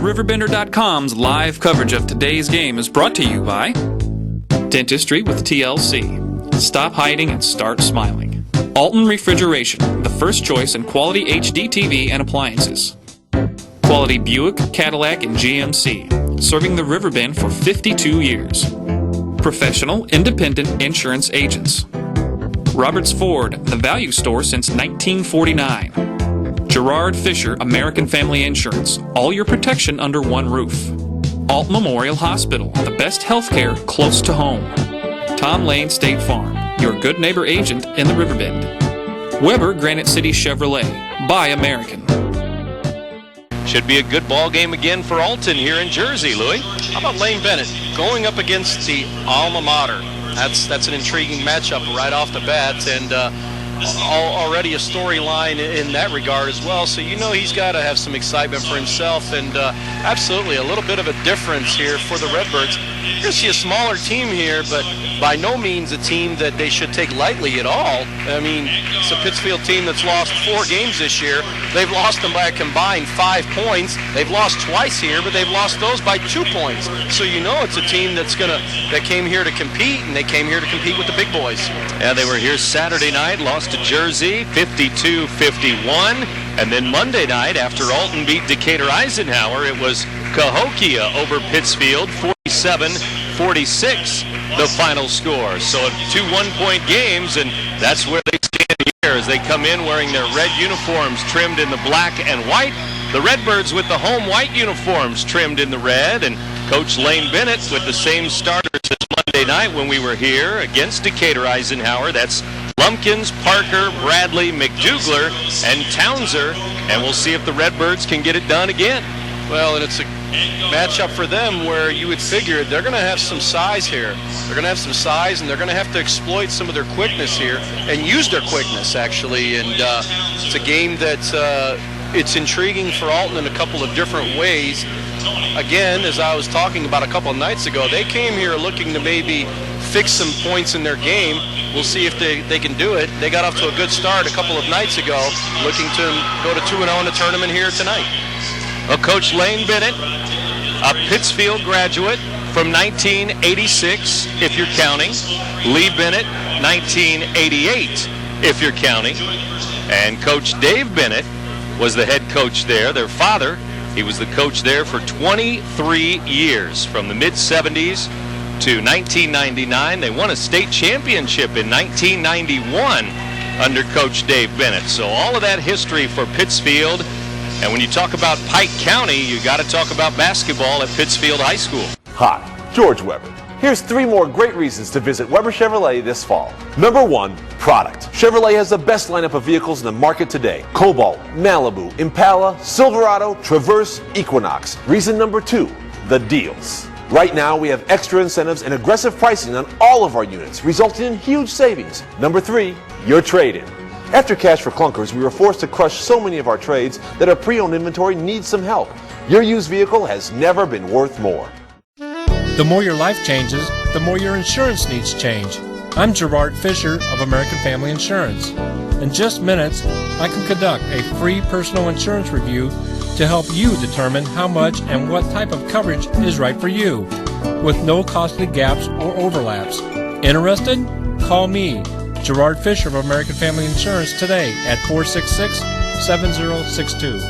RiverBender.com's live coverage of today's game is brought to you by Dentistry with TLC. Stop hiding and start smiling. Alton Refrigeration, the first choice in quality HD TV and appliances. Quality Buick, Cadillac, and GMC, serving the Riverbend for 52 years. Professional, independent insurance agents. Roberts Ford, the value store since 1949. Gerard Fisher, American Family Insurance, all your protection under one roof. Alt Memorial Hospital, the best healthcare close to home. Tom Lane State Farm, your good neighbor agent in the Riverbend. Weber Granite City Chevrolet, buy American. Should be a good ball game again for Alton here in Jersey, Louis. How about Lane Bennett going up against the alma mater? That's an intriguing matchup right off the bat, and already a storyline in that regard as well. So you know he's got to have some excitement for himself, and absolutely a little bit of a difference here for the Redbirds. You're going to see a smaller team here, but by no means a team that they should take lightly at all. I mean, it's a Pittsfield team that's lost 4 games this year. They've lost them by a combined 5 points. They've lost twice here, but they've lost those by 2 points. So you know it's a team that came here to compete, and they came here to compete with the big boys. Yeah, they were here Saturday night, lost to Jersey, 52-51. And then Monday night, after Alton beat Decatur Eisenhower, it was Cahokia over Pittsfield, 47-46, the final score. So 2 one-point games, and that's where they stand here as they come in wearing their red uniforms trimmed in the black and white. The Redbirds with the home white uniforms trimmed in the red, and Coach Lane Bennett with the same starters as Monday night when we were here against Decatur Eisenhower. That's Lumpkins, Parker, Bradley, McDougler, and Townser, and we'll see if the Redbirds can get it done again. Well, and it's a matchup for them where you would figure they're going to have some size here. They're going to have some size, and they're going to have to exploit some of their quickness here and use their quickness, actually. And it's a game that it's intriguing for Alton in a couple of different ways. Again, as I was talking about a couple of nights ago, they came here looking to maybe fix some points in their game. We'll see if they can do it. They got off to a good start a couple of nights ago, looking to go to 2-0 in the tournament here tonight. Well, Coach Lane Bennett, a Pittsfield graduate from 1986, if you're counting. Lee Bennett, 1988, if you're counting. And Coach Dave Bennett was the head coach there. Their father, he was the coach there for 23 years, from the mid-70s to 1999. They won a state championship in 1991 under Coach Dave Bennett. So all of that history for Pittsfield. And when you talk about Pike County, you got to talk about basketball at Pittsfield High School. Hi, George Weber. Here's 3 more great reasons to visit Weber Chevrolet this fall. Number 1, product. Chevrolet has the best lineup of vehicles in the market today. Cobalt, Malibu, Impala, Silverado, Traverse, Equinox. Reason number 2, the deals. Right now, we have extra incentives and aggressive pricing on all of our units, resulting in huge savings. Number 3, your trade-in. After Cash for Clunkers, we were forced to crush so many of our trades that our pre-owned inventory needs some help. Your used vehicle has never been worth more. The more your life changes, the more your insurance needs change. I'm Gerard Fisher of American Family Insurance. In just minutes, I can conduct a free personal insurance review to help you determine how much and what type of coverage is right for you, with no costly gaps or overlaps. Interested? Call me, Gerard Fisher of American Family Insurance, today at 466-7062.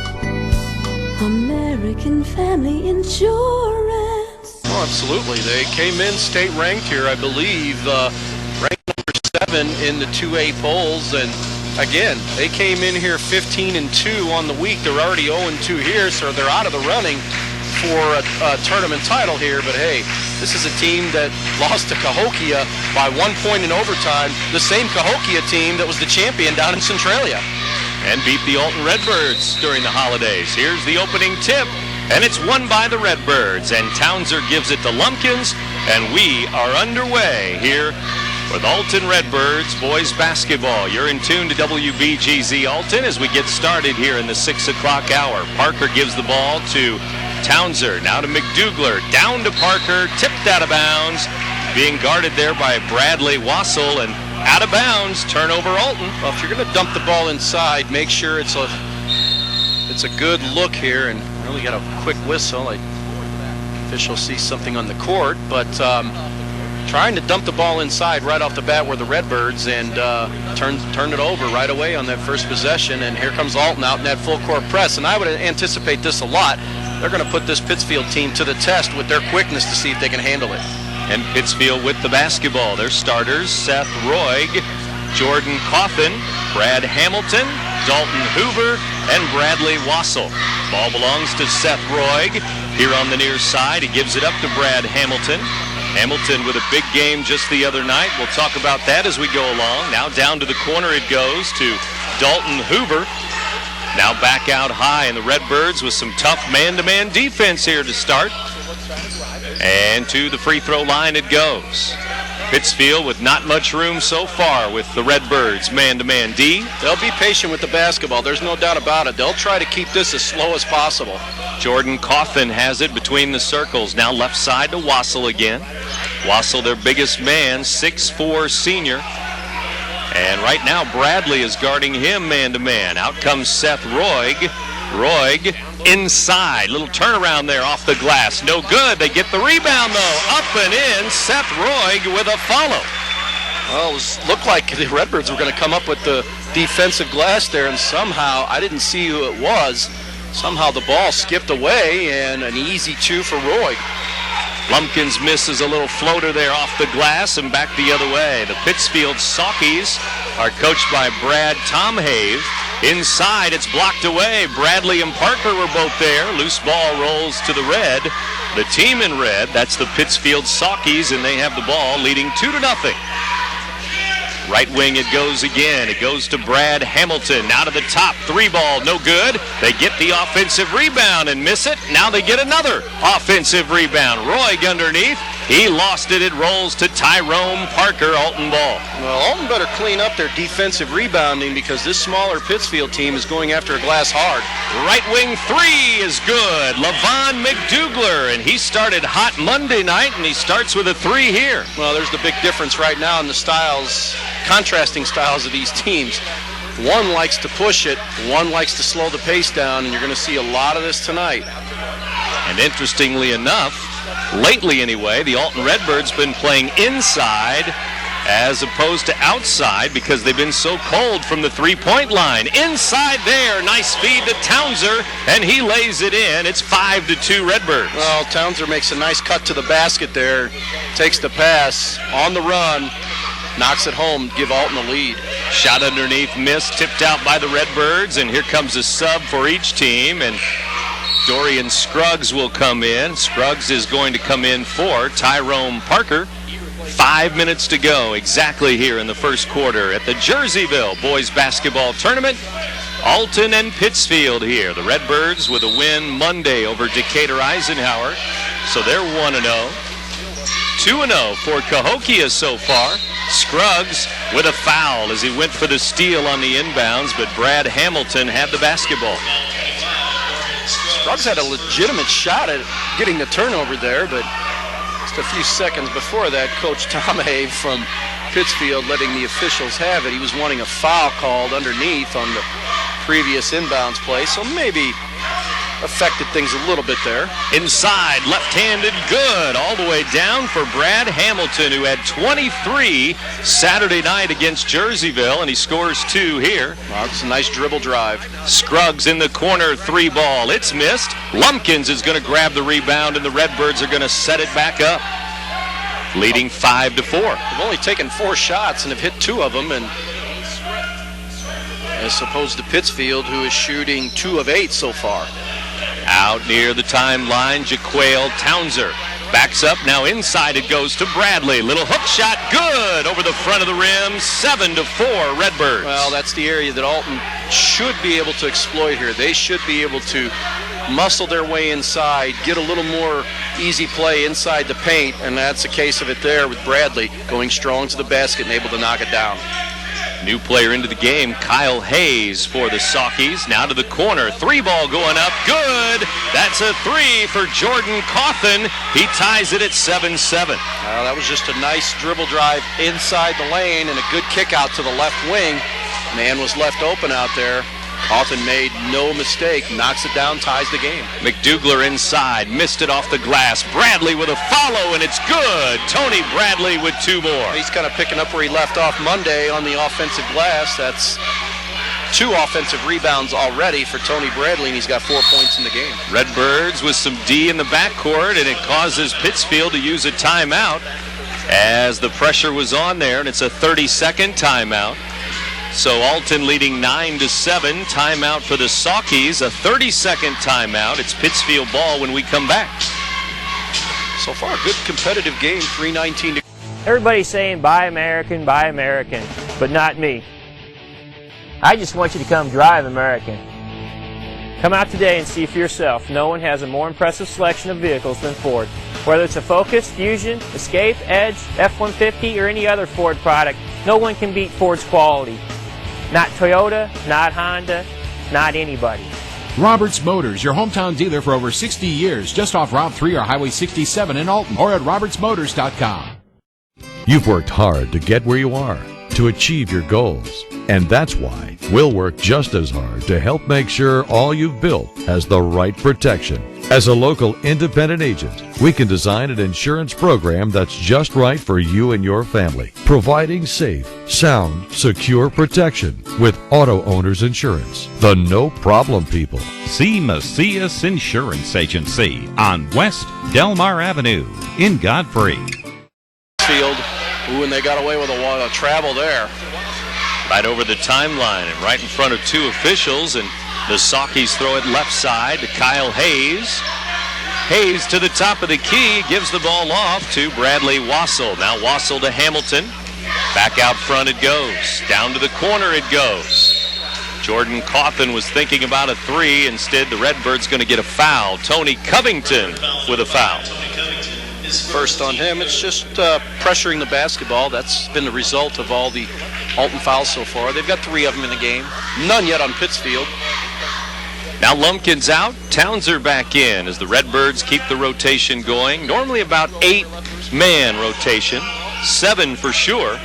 American Family Insurance. Oh, absolutely. They came in state ranked here, I believe, ranked number 7 in the 2A polls. And again, they came in here 15-2 on the week. They're already 0-2 here, so they're out of the running for a tournament title here. But hey, this is a team that lost to Cahokia by 1 point in overtime, the same Cahokia team that was the champion down in Centralia. And beat the Alton Redbirds during the holidays. Here's the opening tip, and it's won by the Redbirds. And Townser gives it to Lumpkins, and we are underway here with Alton Redbirds boys basketball. You're in tune to WBGZ Alton as we get started here in the 6 o'clock hour. Parker gives the ball to Townser, now to McDougler, down to Parker, tipped out of bounds, being guarded there by Bradley Wassel, and out of bounds, turnover Alton. Well, if you're going to dump the ball inside, make sure it's a good look here, and Really got a quick whistle. Official sees something on the court, but trying to dump the ball inside right off the bat were the Redbirds, and turned it over right away on that first possession. And here comes Alton out in that full court press, and I would anticipate this a lot. They're going to put this Pittsfield team to the test with their quickness to see if they can handle it. And Pittsfield with the basketball. Their starters, Seth Roig, Jordan Coffin, Brad Hamilton, Dalton Hoover, and Bradley Wassel. Ball belongs to Seth Roig. Here on the near side, he gives it up to Brad Hamilton. Hamilton with a big game just the other night. We'll talk about that as we go along. Now down to the corner it goes to Dalton Hoover. Now back out high, and the Redbirds with some tough man-to-man defense here to start. And to the free throw line it goes. Pittsfield with not much room so far with the Redbirds man-to-man D. They'll be patient with the basketball. There's no doubt about it. They'll try to keep this as slow as possible. Jordan Coffin has it between the circles. Now left side to Wassel again. Wassel, their biggest man, 6'4" senior. And right now Bradley is guarding him man-to-man. Out comes Seth Roig. Roig inside. Little turnaround there off the glass. No good. They get the rebound, though. Up and in. Seth Roig with a follow. Well, it looked like the Redbirds were going to come up with the defensive glass there, and somehow, I didn't see who it was, somehow the ball skipped away, and an easy two for Roig. Lumpkins misses a little floater there off the glass and back the other way. The Pittsfield Sockees are coached by Brad Tomhave. Inside, it's blocked away. Bradley and Parker were both there. Loose ball rolls to the red. The team in red, that's the Pittsfield Sockees, and they have the ball leading 2-0. Right wing it goes again. It goes to Brad Hamilton. Now to the top. 3 ball, no good. They get the offensive rebound and miss it. Now they get another offensive rebound. Roig underneath. He lost it. It rolls to Tyrone Parker. Alton ball. Well, Alton better clean up their defensive rebounding because this smaller Pittsfield team is going after a glass hard. Right wing 3 is good. Levon McDougler, and he started hot Monday night, and he starts with a 3 here. Well, there's the big difference right now in the styles, contrasting styles of these teams. One likes to push it, one likes to slow the pace down, and you're going to see a lot of this tonight. And interestingly enough, lately anyway, the Alton Redbirds been playing inside as opposed to outside because they've been so cold from the three-point line. Inside there, nice feed to Townser, and he lays it in. It's 5-2 Redbirds. Well, Townser makes a nice cut to the basket there, takes the pass, on the run, knocks it home, give Alton the lead. Shot underneath, missed, tipped out by the Redbirds, and here comes a sub for each team, and Dorian Scruggs will come in. Scruggs is going to come in for Tyrone Parker. 5 minutes to go exactly here in the first quarter at the Jerseyville Boys Basketball Tournament. Alton and Pittsfield here. The Redbirds with a win Monday over Decatur Eisenhower. So they're 1-0. 2-0 for Cahokia so far. Scruggs with a foul as he went for the steal on the inbounds, but Brad Hamilton had the basketball. Scruggs had a legitimate shot at getting the turnover there, but just a few seconds before that, Coach Tomhave from Pittsfield letting the officials have it. He was wanting a foul called underneath on the previous inbounds play, so maybe affected things a little bit there. Inside, left-handed, good, all the way down for Brad Hamilton, who had 23 Saturday night against Jerseyville, and he scores 2 here. Well, it's a nice dribble drive. Scruggs in the corner, 3 ball. It's missed. Lumpkins is going to grab the rebound, and the Redbirds are going to set it back up, leading 5-4. They've only taken 4 shots and have hit 2 of them, and as opposed to Pittsfield, who is shooting 2 of 8 so far. Out near the timeline, Jaquale Townser backs up. Now inside it goes to Bradley. Little hook shot, good over the front of the rim. 7-4 Redbirds. Well, that's the area that Alton should be able to exploit here. They should be able to muscle their way inside, get a little more easy play inside the paint, and that's a case of it there with Bradley going strong to the basket and able to knock it down. New player into the game, Kyle Hayes for the Sockees. Now to the corner, 3 ball going up, good. That's a 3 for Jordan Coffin. He ties it at 7-7. Well, that was just a nice dribble drive inside the lane and a good kick out to the left wing. Man was left open out there. Alton made no mistake, knocks it down, ties the game. McDouglar inside, missed it off the glass. Bradley with a follow, and it's good. Tony Bradley with 2 more. He's kind of picking up where he left off Monday on the offensive glass. That's 2 offensive rebounds already for Tony Bradley, and he's got 4 points in the game. Redbirds with some D in the backcourt, and it causes Pittsfield to use a timeout as the pressure was on there, and it's a 30-second timeout. So Alton leading 9-7. Timeout for the Sockees, a 30-second timeout. It's Pittsfield ball when we come back. So far, a good competitive game, 3:19 to... Everybody's saying buy American, but not me. I just want you to come drive American. Come out today and see for yourself. No one has a more impressive selection of vehicles than Ford. Whether it's a Focus, Fusion, Escape, Edge, F-150, or any other Ford product, no one can beat Ford's quality. Not Toyota, not Honda, not anybody. Roberts Motors, your hometown dealer for over 60 years, just off Route 3 or Highway 67 in Alton, or at RiverBender.com. You've worked hard to get where you are, to achieve your goals. And that's why we'll work just as hard to help make sure all you've built has the right protection. As a local independent agent, we can design an insurance program that's just right for you and your family, providing safe, sound, secure protection with Auto Owners Insurance, the no-problem people. See Macias Insurance Agency on West Delmar Avenue in Godfrey. Field, ooh, and they got away with a travel there. Right over the timeline and right in front of 2 officials, and the Sockees throw it left side to Kyle Hayes. Hayes to the top of the key, gives the ball off to Bradley Wassel. Now Wassel to Hamilton. Back out front it goes. Down to the corner it goes. Jordan Coffin was thinking about a 3. Instead, the Redbirds going to get a foul. Tony Covington with a foul. First on him, it's just pressuring the basketball. That's been the result of all the Alton fouls so far. They've got 3 of them in the game. None yet on Pittsfield. Now Lumpkin's out, Townser back in as the Redbirds keep the rotation going. Normally about 8-man rotation, 7 for sure,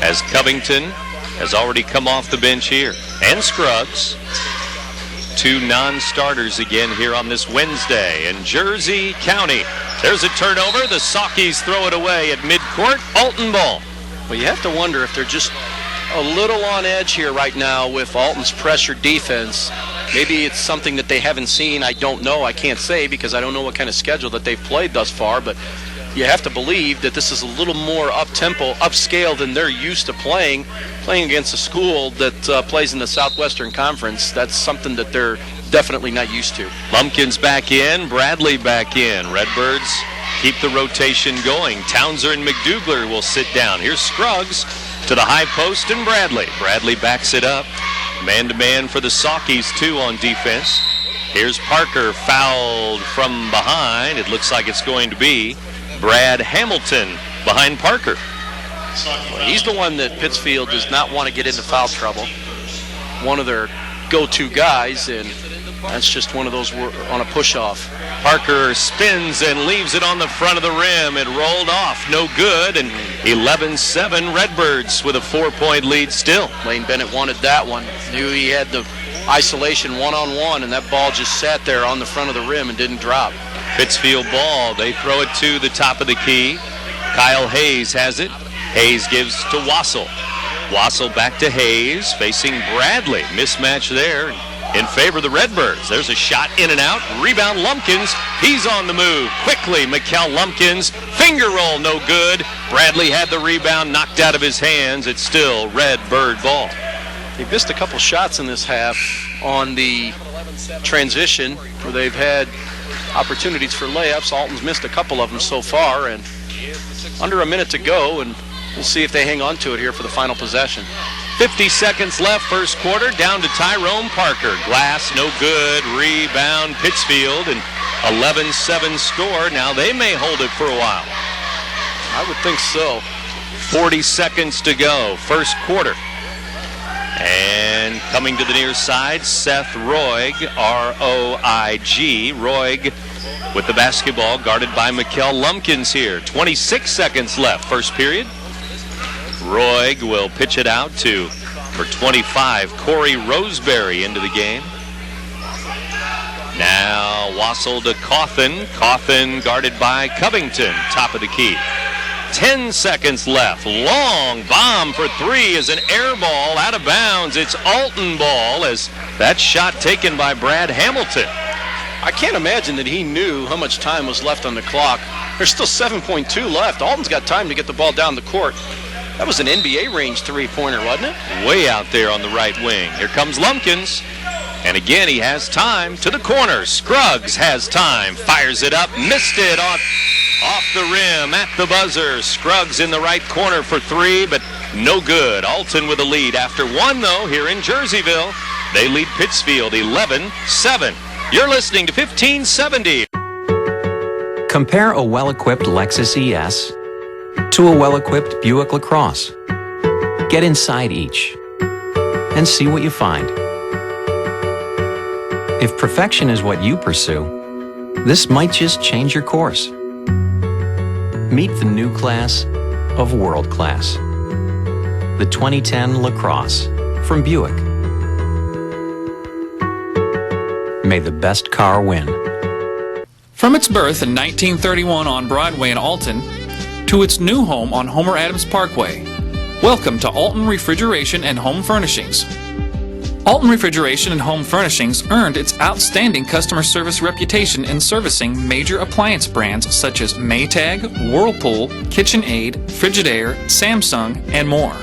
as Covington has already come off the bench here. And Scruggs, 2 non-starters again here on this Wednesday in Jersey County. There's a turnover. The Sockees throw it away at midcourt. Alton ball. Well, you have to wonder if they're just a little on edge here right now with Alton's pressure defense. Maybe it's something that they haven't seen. I don't know. I can't say because I don't know what kind of schedule that they've played thus far, but you have to believe that this is a little more up-tempo, upscale than they're used to playing against a school that plays in the Southwestern Conference. That's something that they're definitely not used to. Lumpkin's back in, Bradley back in. Redbirds keep the rotation going. Townser and McDouglar will sit down. Here's Scruggs to the high post and Bradley. Bradley backs it up. Man-to-man for the Sockees, too, on defense. Here's Parker fouled from behind. It looks like it's going to be Brad Hamilton behind Parker. Well, he's the one that Pittsfield does not want to get into foul trouble. One of their go-to guys, and that's just one of those on a push-off. Parker spins and leaves it on the front of the rim. It rolled off, no good, and 11-7 Redbirds with a 4-point lead still. Lane Bennett wanted that one. Knew he had the isolation one-on-one, and that ball just sat there on the front of the rim and didn't drop. Pittsfield ball. They throw it to the top of the key. Kyle Hayes has it. Hayes gives to Wassel. Wassel back to Hayes, facing Bradley. Mismatch there in favor of the Redbirds. There's a shot in and out. Rebound Lumpkins. He's on the move. Quickly, Mikkel Lumpkins. Finger roll, no good. Bradley had the rebound knocked out of his hands. It's still Redbird ball. They've missed a couple shots in this half on the transition where they've had opportunities for layups. Alton's missed a couple of them so far, and under a minute to go, and we'll see if they hang on to it here for the final possession. 50 seconds left, first quarter, down to Tyrone Parker. Glass, no good. Rebound, Pittsfield, and 11-7 score. Now they may hold it for a while. I would think so. 40 seconds to go, first quarter. And coming to the near side, Seth Roig, R-O-I-G. Roig with the basketball, guarded by Mikkel Lumpkins here. 26 seconds left, first period. Roig will pitch it out to Number 25, Corey Roseberry into the game. Now Wassel to Cawthon. Cawthon guarded by Covington, top of the key. 10 seconds left. Long bomb for three is an air ball out of bounds. It's Alton ball as that shot taken by Brad Hamilton. I can't imagine that he knew how much time was left on the clock. There's still 7.2 left. Alton's got time to get the ball down the court. That was an NBA range three-pointer, wasn't it? Way out there on the right wing. Here comes Lumpkins. And again, he has time to the corner. Scruggs has time. Fires it up. Missed it off the rim at the buzzer. Scruggs in the right corner for three, but no good. Alton with a lead after one, though, here in Jerseyville. They lead Pittsfield 11-7. You're listening to 1570. Compare a well-equipped Lexus ES to a well-equipped Buick LaCrosse. Get inside each and see what you find. If perfection is what you pursue, this might just change your course. Meet the new class of world class. The 2010 LaCrosse from Buick. May the best car win. From its birth in 1931 on Broadway in Alton to its new home on Homer Adams Parkway, welcome to Alton Refrigeration and Home Furnishings. Alton Refrigeration and Home Furnishings earned its outstanding customer service reputation in servicing major appliance brands such as Maytag, Whirlpool, KitchenAid, Frigidaire, Samsung, and more.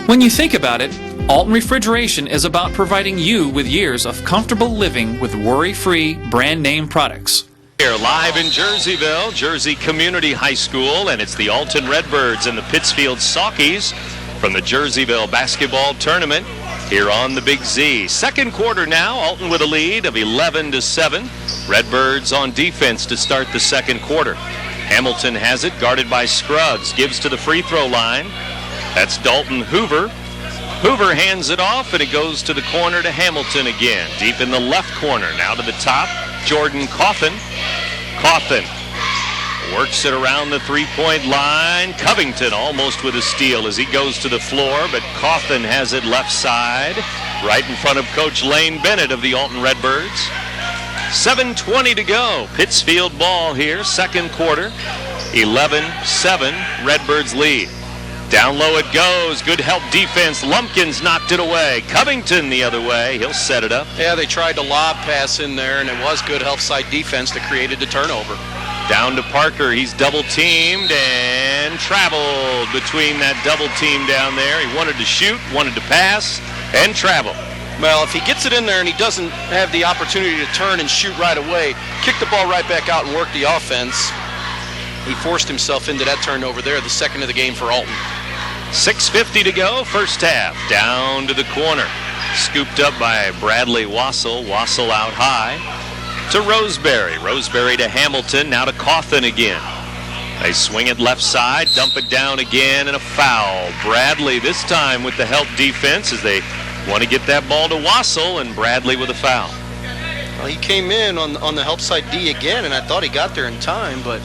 When you think about it, Alton Refrigeration is about providing you with years of comfortable living with worry-free brand name products. Here live in Jerseyville, Jersey Community High School, and it's the Alton Redbirds and the Pittsfield Sockees from the Jerseyville basketball tournament here on the Big Z. Second quarter now, Alton with a lead of 11-7. Redbirds on defense to start the second quarter. Hamilton has it, guarded by Scruggs, gives to the free throw line. That's Dalton Hoover. Hoover hands it off, and it goes to the corner to Hamilton again. Deep in the left corner, now to the top, Jordan Cawthon. Cawthon works it around the three-point line. Covington almost with a steal as he goes to the floor, but Cawthon has it left side, right in front of Coach Lane Bennett of the Alton Redbirds. 7:20 to go. Pittsfield ball here, second quarter. 11-7, Redbirds lead. Down low it goes. Good help defense. Lumpkins knocked it away. Covington the other way. He'll set it up. Yeah, they tried to lob pass in there, and it was good help side defense that created the turnover. Down to Parker. He's double teamed and traveled between that double team down there. He wanted to shoot, wanted to pass, and travel. Well, if he gets it in there and he doesn't have the opportunity to turn and shoot right away, kick the ball right back out and work the offense, he forced himself into that turnover there, the second of the game for Alton. 6:50 to go, first half. Down to the corner. Scooped up by Bradley Wassel. Wassel out high to Roseberry. Roseberry to Hamilton, now to Cawthon again. They swing it left side, dump it down again, and a foul. Bradley this time with the help defense as they want to get that ball to Wassel, and Bradley with a foul. Well, he came in on the help side D again, and I thought he got there in time, but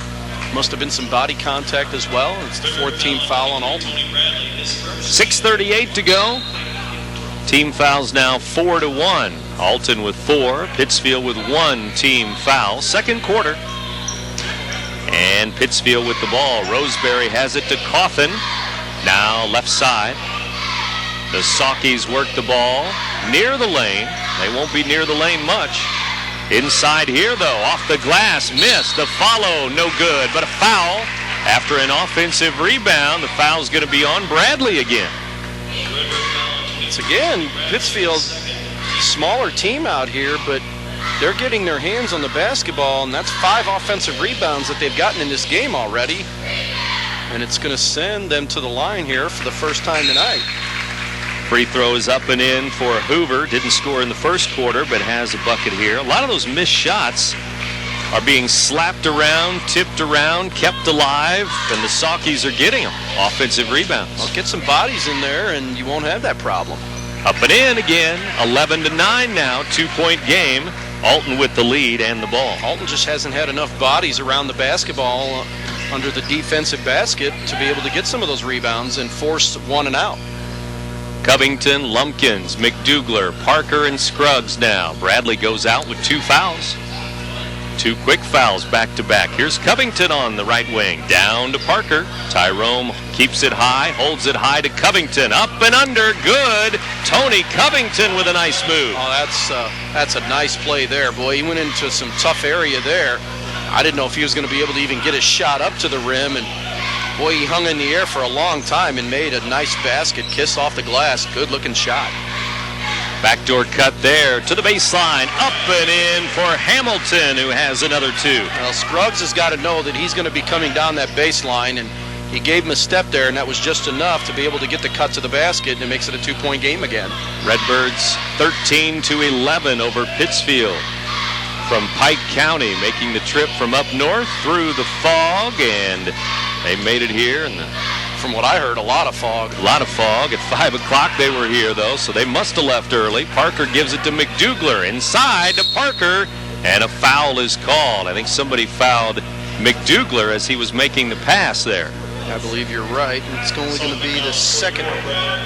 must have been some body contact as well. It's the fourth team foul on Alton. 6:38 to go. Team fouls now 4-1. Alton with 4, Pittsfield with 1 team foul. Second quarter. And Pittsfield with the ball. Roseberry has it to Cawthon. Now left side. The Sockees work the ball near the lane. They won't be near the lane much. Inside here, though, off the glass, missed. The follow, no good, but a foul. After an offensive rebound, the foul's going to be on Bradley again. It's again, Pittsfield, smaller team out here, but they're getting their hands on the basketball, and that's 5 offensive rebounds that they've gotten in this game already. And it's going to send them to the line here for the first time tonight. Free throw is up and in for Hoover. Didn't score in the first quarter, but has a bucket here. A lot of those missed shots are being slapped around, tipped around, kept alive, and the Sockees are getting them. Offensive rebounds. Well, get some bodies in there, and you won't have that problem. Up and in again. 11-9 now. 2-point game. Alton with the lead and the ball. Alton just hasn't had enough bodies around the basketball under the defensive basket to be able to get some of those rebounds and force one and out. Covington, Lumpkins, McDouglar, Parker, and Scruggs now. Bradley goes out with 2 fouls. 2 quick fouls back-to-back. Here's Covington on the right wing. Down to Parker. Tyrone keeps it high, holds it high to Covington. Up and under, good. Tony Covington with a nice move. Oh, that's a nice play there. Boy, he went into some tough area there. I didn't know if he was going to be able to even get his shot up to the rim. And, boy, he hung in the air for a long time and made a nice basket, kiss off the glass. Good-looking shot. Backdoor cut there to the baseline, up and in for Hamilton, who has another 2. Well, Scruggs has got to know that he's going to be coming down that baseline, and he gave him a step there, and that was just enough to be able to get the cut to the basket, and it makes it a 2-point game again. Redbirds 13-11 over Pittsfield. From Pike County, making the trip from up north through the fog, and they made it here. And from what I heard, a lot of fog. A lot of fog. At 5 o'clock they were here, though, so they must have left early. Parker gives it to McDouglar. Inside to Parker, and a foul is called. I think somebody fouled McDouglar as he was making the pass there. I believe you're right. It's only going to be the second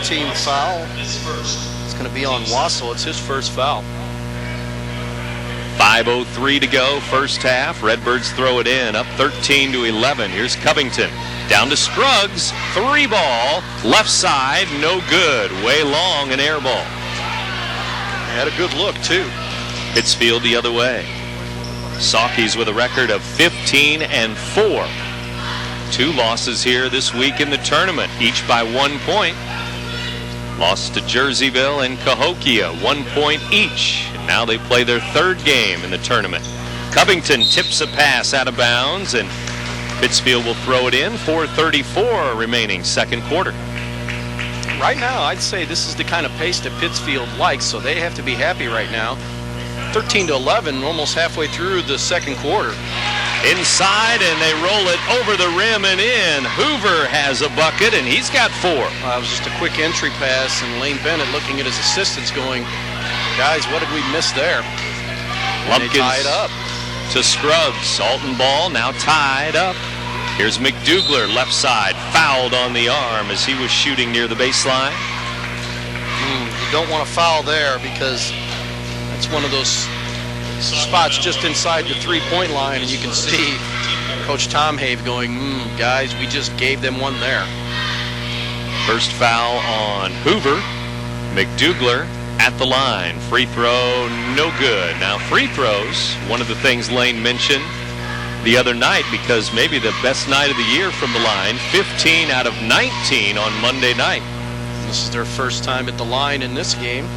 team foul. It's going to be on Wassel. It's his first foul. 5:03 to go, first half. Redbirds throw it in, up 13-11. Here's Covington. Down to Scruggs, 3-ball, left side, no good. Way long, an air ball. Had a good look, too. Pittsfield the other way. Sockees with a record of 15-4. 2 losses here this week in the tournament, each by 1 point. Lost to Jerseyville and Cahokia, 1 point each. And now they play their 3rd game in the tournament. Covington tips a pass out of bounds, and Pittsfield will throw it in. 4:34 remaining, second quarter. Right now, I'd say this is the kind of pace that Pittsfield likes, so they have to be happy right now. 13-11, almost halfway through the second quarter. Inside, and they roll it over the rim and in. Hoover has a bucket, and he's got 4. It was just a quick entry pass, and Lane Bennett looking at his assistants going, guys, what did we miss there? And they tie it up. To Scruggs. Alton ball now tied up. Here's McDouglar, left side, fouled on the arm as he was shooting near the baseline. You don't want to foul there because it's one of those spots just inside the 3-point line, and you can see Coach Tom Have going, guys, we just gave them one there. First foul on Hoover. McDouglar at the line. Free throw, no good. Now, free throws, one of the things Lane mentioned the other night, because maybe the best night of the year from the line, 15 out of 19 on Monday night. This is their first time at the line in this game.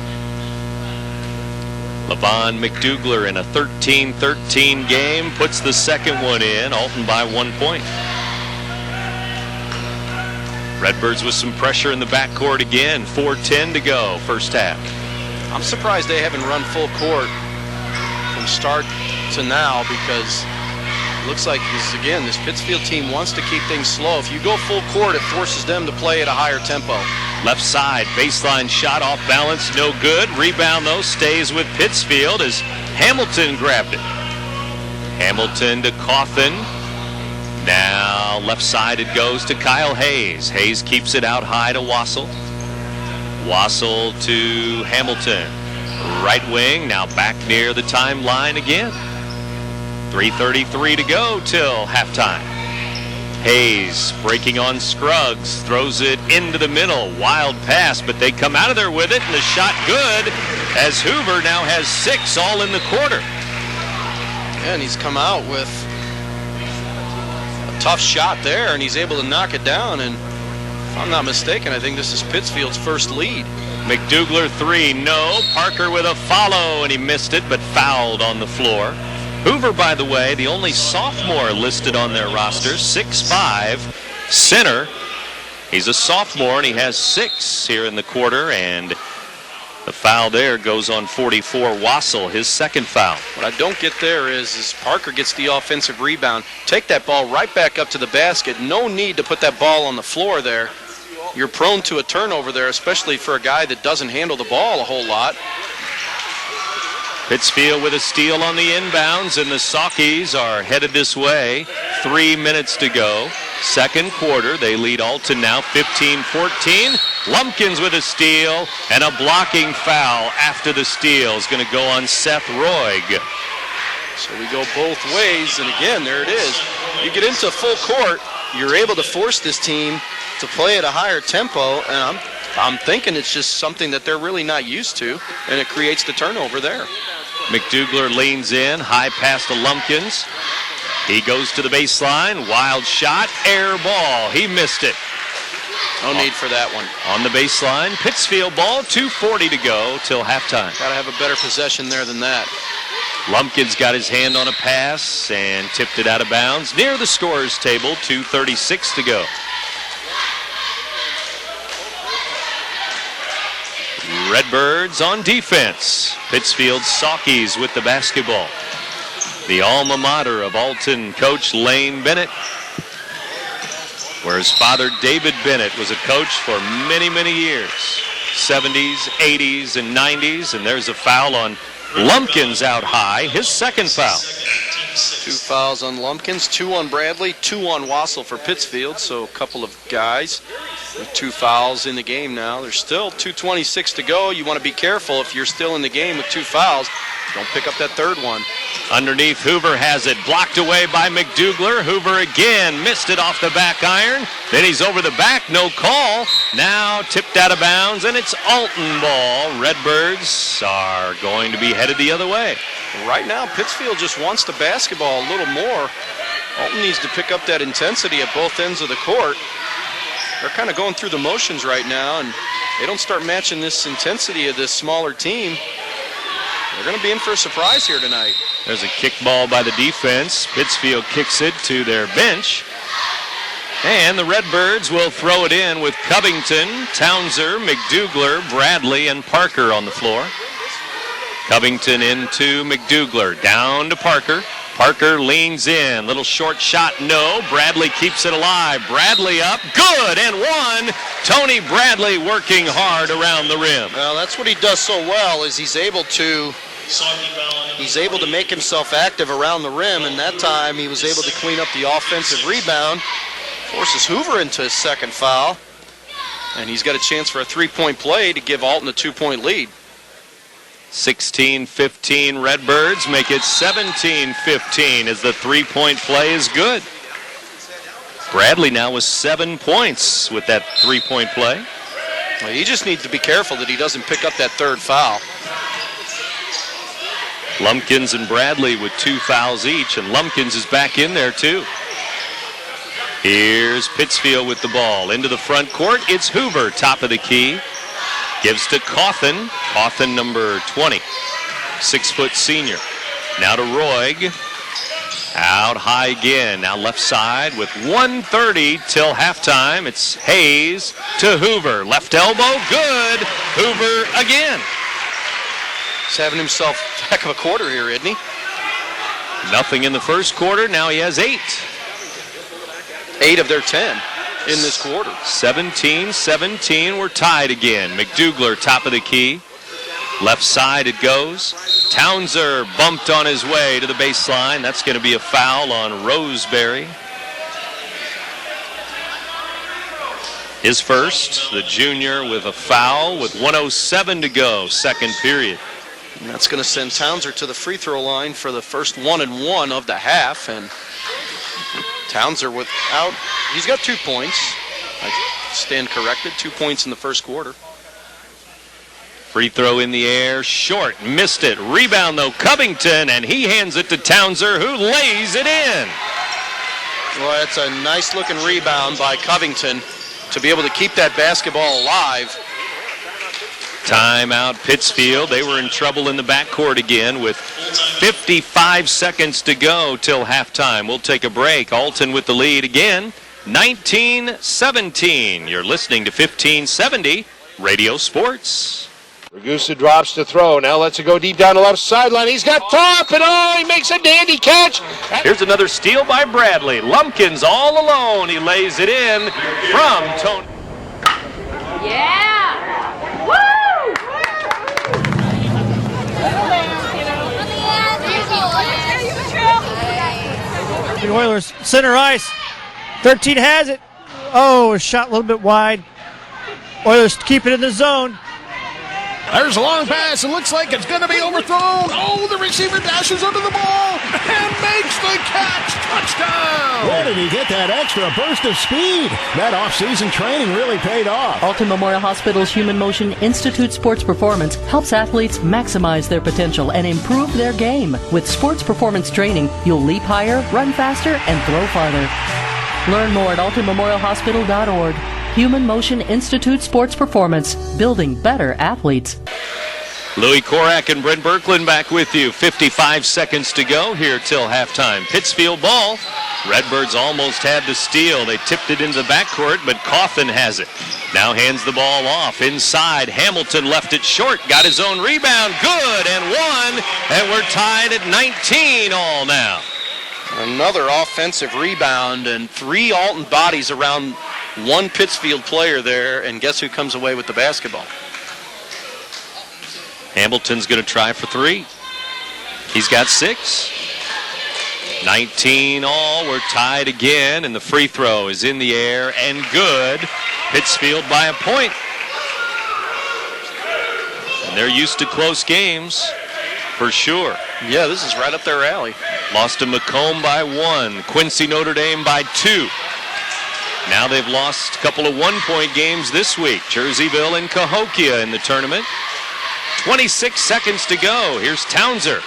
LaVon McDouglar in a 13-13 game puts the second one in. Alton by 1 point. Redbirds with some pressure in the backcourt again. 4:10 to go, first half. I'm surprised they haven't run full court from start to now, because it looks like this Pittsfield team wants to keep things slow. If you go full court, it forces them to play at a higher tempo. Left side, baseline shot off balance, no good. Rebound, though, stays with Pittsfield as Hamilton grabbed it. Hamilton to Coffin. Now left side it goes to Kyle Hayes. Hayes keeps it out high to Wassel. Wassel to Hamilton. Right wing, now back near the timeline again. 3:33 to go till halftime. Hayes breaking on Scruggs, throws it into the middle. Wild pass, but they come out of there with it, and the shot good as Hoover now has 6 all in the quarter. And he's come out with a tough shot there, and he's able to knock it down. And if I'm not mistaken, I think this is Pittsfield's first lead. McDouglar 3, no. Parker with a follow, and he missed it, but fouled on the floor. Hoover, by the way, the only sophomore listed on their roster, 6'5", center. He's a sophomore, and he has 6 here in the quarter, and the foul there goes on 44, Wassel, his second foul. What I don't get there is Parker gets the offensive rebound. Take that ball right back up to the basket. No need to put that ball on the floor there. You're prone to a turnover there, especially for a guy that doesn't handle the ball a whole lot. Pittsfield with a steal on the inbounds, and the Sockees are headed this way. 3 minutes to go. Second quarter, they lead Alton now 15-14. Lumpkins with a steal, and a blocking foul after the steal is going to go on Seth Roig. So we go both ways, and again, there it is. You get into full court, you're able to force this team to play at a higher tempo, and I'm thinking it's just something that they're really not used to, and it creates the turnover there. McDouglar leans in, high pass to Lumpkins. He goes to the baseline, wild shot, air ball. He missed it. No need for that one. On the baseline, Pittsfield ball, 2:40 to go till halftime. Got to have a better possession there than that. Lumpkins got his hand on a pass and tipped it out of bounds near the scorer's table, 2:36 to go. Redbirds on defense. Pittsfield Sockees with the basketball. The alma mater of Alton coach Lane Bennett, where his father David Bennett was a coach for many, many years. 70s, 80s, and 90s, and there's a foul on Lumpkins out high, his second foul. 2 fouls on Lumpkins, 2 on Bradley, 2 on Wassel for Pittsfield, so a couple of guys with 2 fouls in the game now. There's still 2:26 to go. You want to be careful if you're still in the game with 2 fouls. Don't pick up that third one. Underneath, Hoover has it, blocked away by McDouglar. Hoover again missed it off the back iron. Then he's over the back, no call. Now tipped out of bounds, and it's Alton ball. Redbirds are going to be headed the other way. Right now, Pittsfield just wants the basketball a little more. Alton needs to pick up that intensity at both ends of the court. They're kind of going through the motions right now, and they don't start matching this intensity of this smaller team, they're going to be in for a surprise here tonight. There's a kick ball by the defense. Pittsfield kicks it to their bench. And the Redbirds will throw it in with Covington, Townser, McDouglar, Bradley, and Parker on the floor. Covington into McDouglar, down to Parker. Parker leans in, little short shot, no. Bradley keeps it alive. Bradley up, good, and one. Tony Bradley working hard around the rim. Well, that's what he does so well, is he's able to make himself active around the rim, and that time he was able to clean up the offensive rebound. Forces Hoover into his second foul, and he's got a chance for a 3-point play to give Alton a 2-point lead. 16-15 Redbirds make it 17-15 as the 3-point play is good. Bradley now with 7 points with that 3-point play. Well, he just needs to be careful that he doesn't pick up that third foul. Lumpkins and Bradley with 2 fouls each, and Lumpkins is back in there too. Here's Pittsfield with the ball into the front court. It's Hoover, top of the key. Gives to Cawthon. Cawthon, number 20. 6-foot senior. Now to Roig. Out high again. Now left side with 1:30 till halftime. It's Hayes to Hoover. Left elbow, good. Hoover again. He's having himself a heck of a quarter here, isn't he? Nothing in the first quarter. Now he has 8. 8 of their 10 in this quarter. 17-17, we're tied again. McDouglar, top of the key. Left side it goes. Townser bumped on his way to the baseline. That's going to be a foul on Roseberry. His first, the junior with a foul with 1:07 to go, second period. And that's going to send Townser to the free throw line for the first 1-and-1 of the half. And Townser he's got 2 points. I stand corrected, 2 points in the first quarter. Free throw in the air, short, missed it. Rebound though, Covington, and he hands it to Townser, who lays it in. Well, it's a nice looking rebound by Covington to be able to keep that basketball alive. Timeout Pittsfield. They were in trouble in the backcourt again with 55 seconds to go till halftime. We'll take a break. Alton with the lead again, 19-17. You're listening to 1570 Radio Sports. Ragusa drops to throw. Now lets it go deep down the left sideline. He's got top, and he makes a dandy catch. Here's another steal by Bradley. Lumpkins all alone. He lays it in from Tony. Yeah! Woo! The Oilers center ice. 13 has it. Oh, a shot a little bit wide. Oilers keep it in the zone. There's a long pass. It looks like it's going to be overthrown. Oh, the receiver dashes under the ball and makes the catch. Touchdown! Where did he get that extra burst of speed? That off-season training really paid off. Alton Memorial Hospital's Human Motion Institute Sports Performance helps athletes maximize their potential and improve their game. With sports performance training, you'll leap higher, run faster, and throw farther. Learn more at altonmemorialhospital.org. Human Motion Institute Sports Performance, building better athletes. Louis Korak and Brent Berkland back with you. 55 seconds to go here till halftime. Pittsfield ball. Redbirds almost had the steal. They tipped it into the backcourt, but Coffin has it. Now hands the ball off. Inside, Hamilton left it short. Got his own rebound. Good, and one. And we're tied at 19 all now. Another offensive rebound and 3 Alton bodies around one Pittsfield player there, and guess who comes away with the basketball? Hamilton's going to try for 3. He's got 6. 19 all. We're tied again, and the free throw is in the air and good. Pittsfield by a point. And they're used to close games for sure. Yeah, this is right up their alley. Lost to Macomb by 1. Quincy Notre Dame by 2. Now they've lost a couple of one-point games this week. Jerseyville and Cahokia in the tournament. 26 seconds to go. Here's Townser.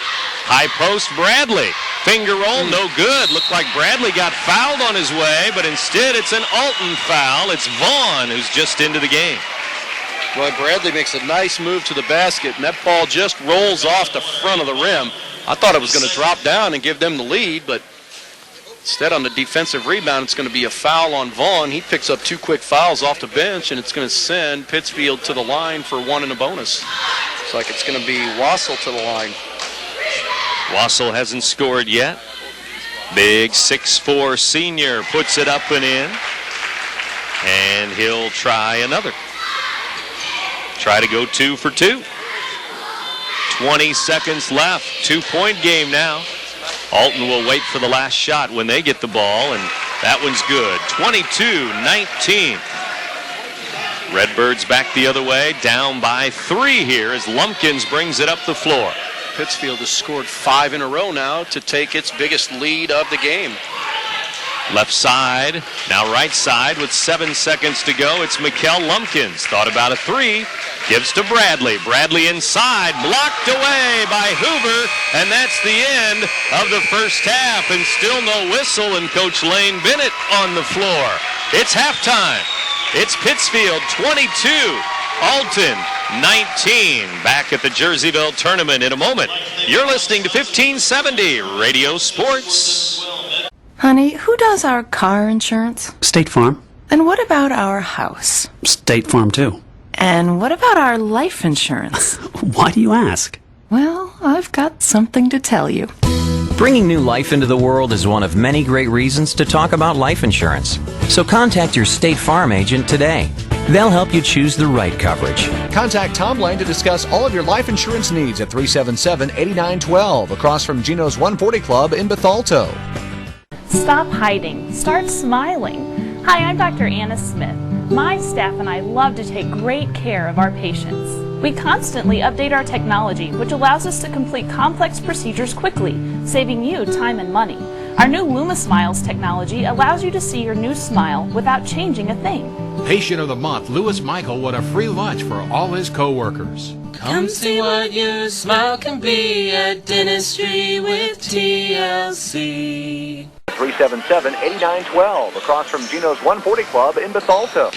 High post, Bradley. Finger roll, no good. Looked like Bradley got fouled on his way, but instead it's an Alton foul. It's Vaughn who's just into the game. Boy, Bradley makes a nice move to the basket, and that ball just rolls off the front of the rim. I thought it was going to drop down and give them the lead, but instead on the defensive rebound, it's going to be a foul on Vaughn. He picks up 2 quick fouls off the bench, and it's going to send Pittsfield to the line for 1 and a bonus. Looks like it's going to be Wassel to the line. Wassel hasn't scored yet. Big 6'4" senior puts it up and in. And he'll try another. Try to go 2 for 2. 20 seconds left. 2-point game now. Alton will wait for the last shot when they get the ball, and that one's good. 22-19. Redbirds back the other way, down by 3 here as Lumpkins brings it up the floor. Pittsfield has scored 5 in a row now to take its biggest lead of the game. Left side, now right side with 7 seconds to go. It's Mikkel Lumpkins. Thought about a 3. Gives to Bradley. Bradley inside, blocked away by Hoover, and that's the end of the first half. And still no whistle, and Coach Lane Bennett on the floor. It's halftime. It's Pittsfield 22, Alton 19. Back at the Jerseyville tournament in a moment. You're listening to 1570 Radio Sports. Honey, who does our car insurance? State Farm. And what about our house? State Farm, too. And what about our life insurance? Why do you ask? Well, I've got something to tell you. Bringing new life into the world is one of many great reasons to talk about life insurance. So contact your State Farm agent today. They'll help you choose the right coverage. Contact Tom Lane to discuss all of your life insurance needs at 377-8912 across from Gino's 140 Club in Bethalto. Stop hiding. Start smiling. Hi, I'm Dr. Anna Smith. My staff and I love to take great care of our patients. We constantly update our technology, which allows us to complete complex procedures quickly, saving you time and money. Our new LumaSmiles technology allows you to see your new smile without changing a thing. Patient of the Month, Lewis Michael won a free lunch for all his co-workers. Come see what your smile can be at Dentistry with TLC. 377-8912 across from Gino's 140 Club in Bethalto.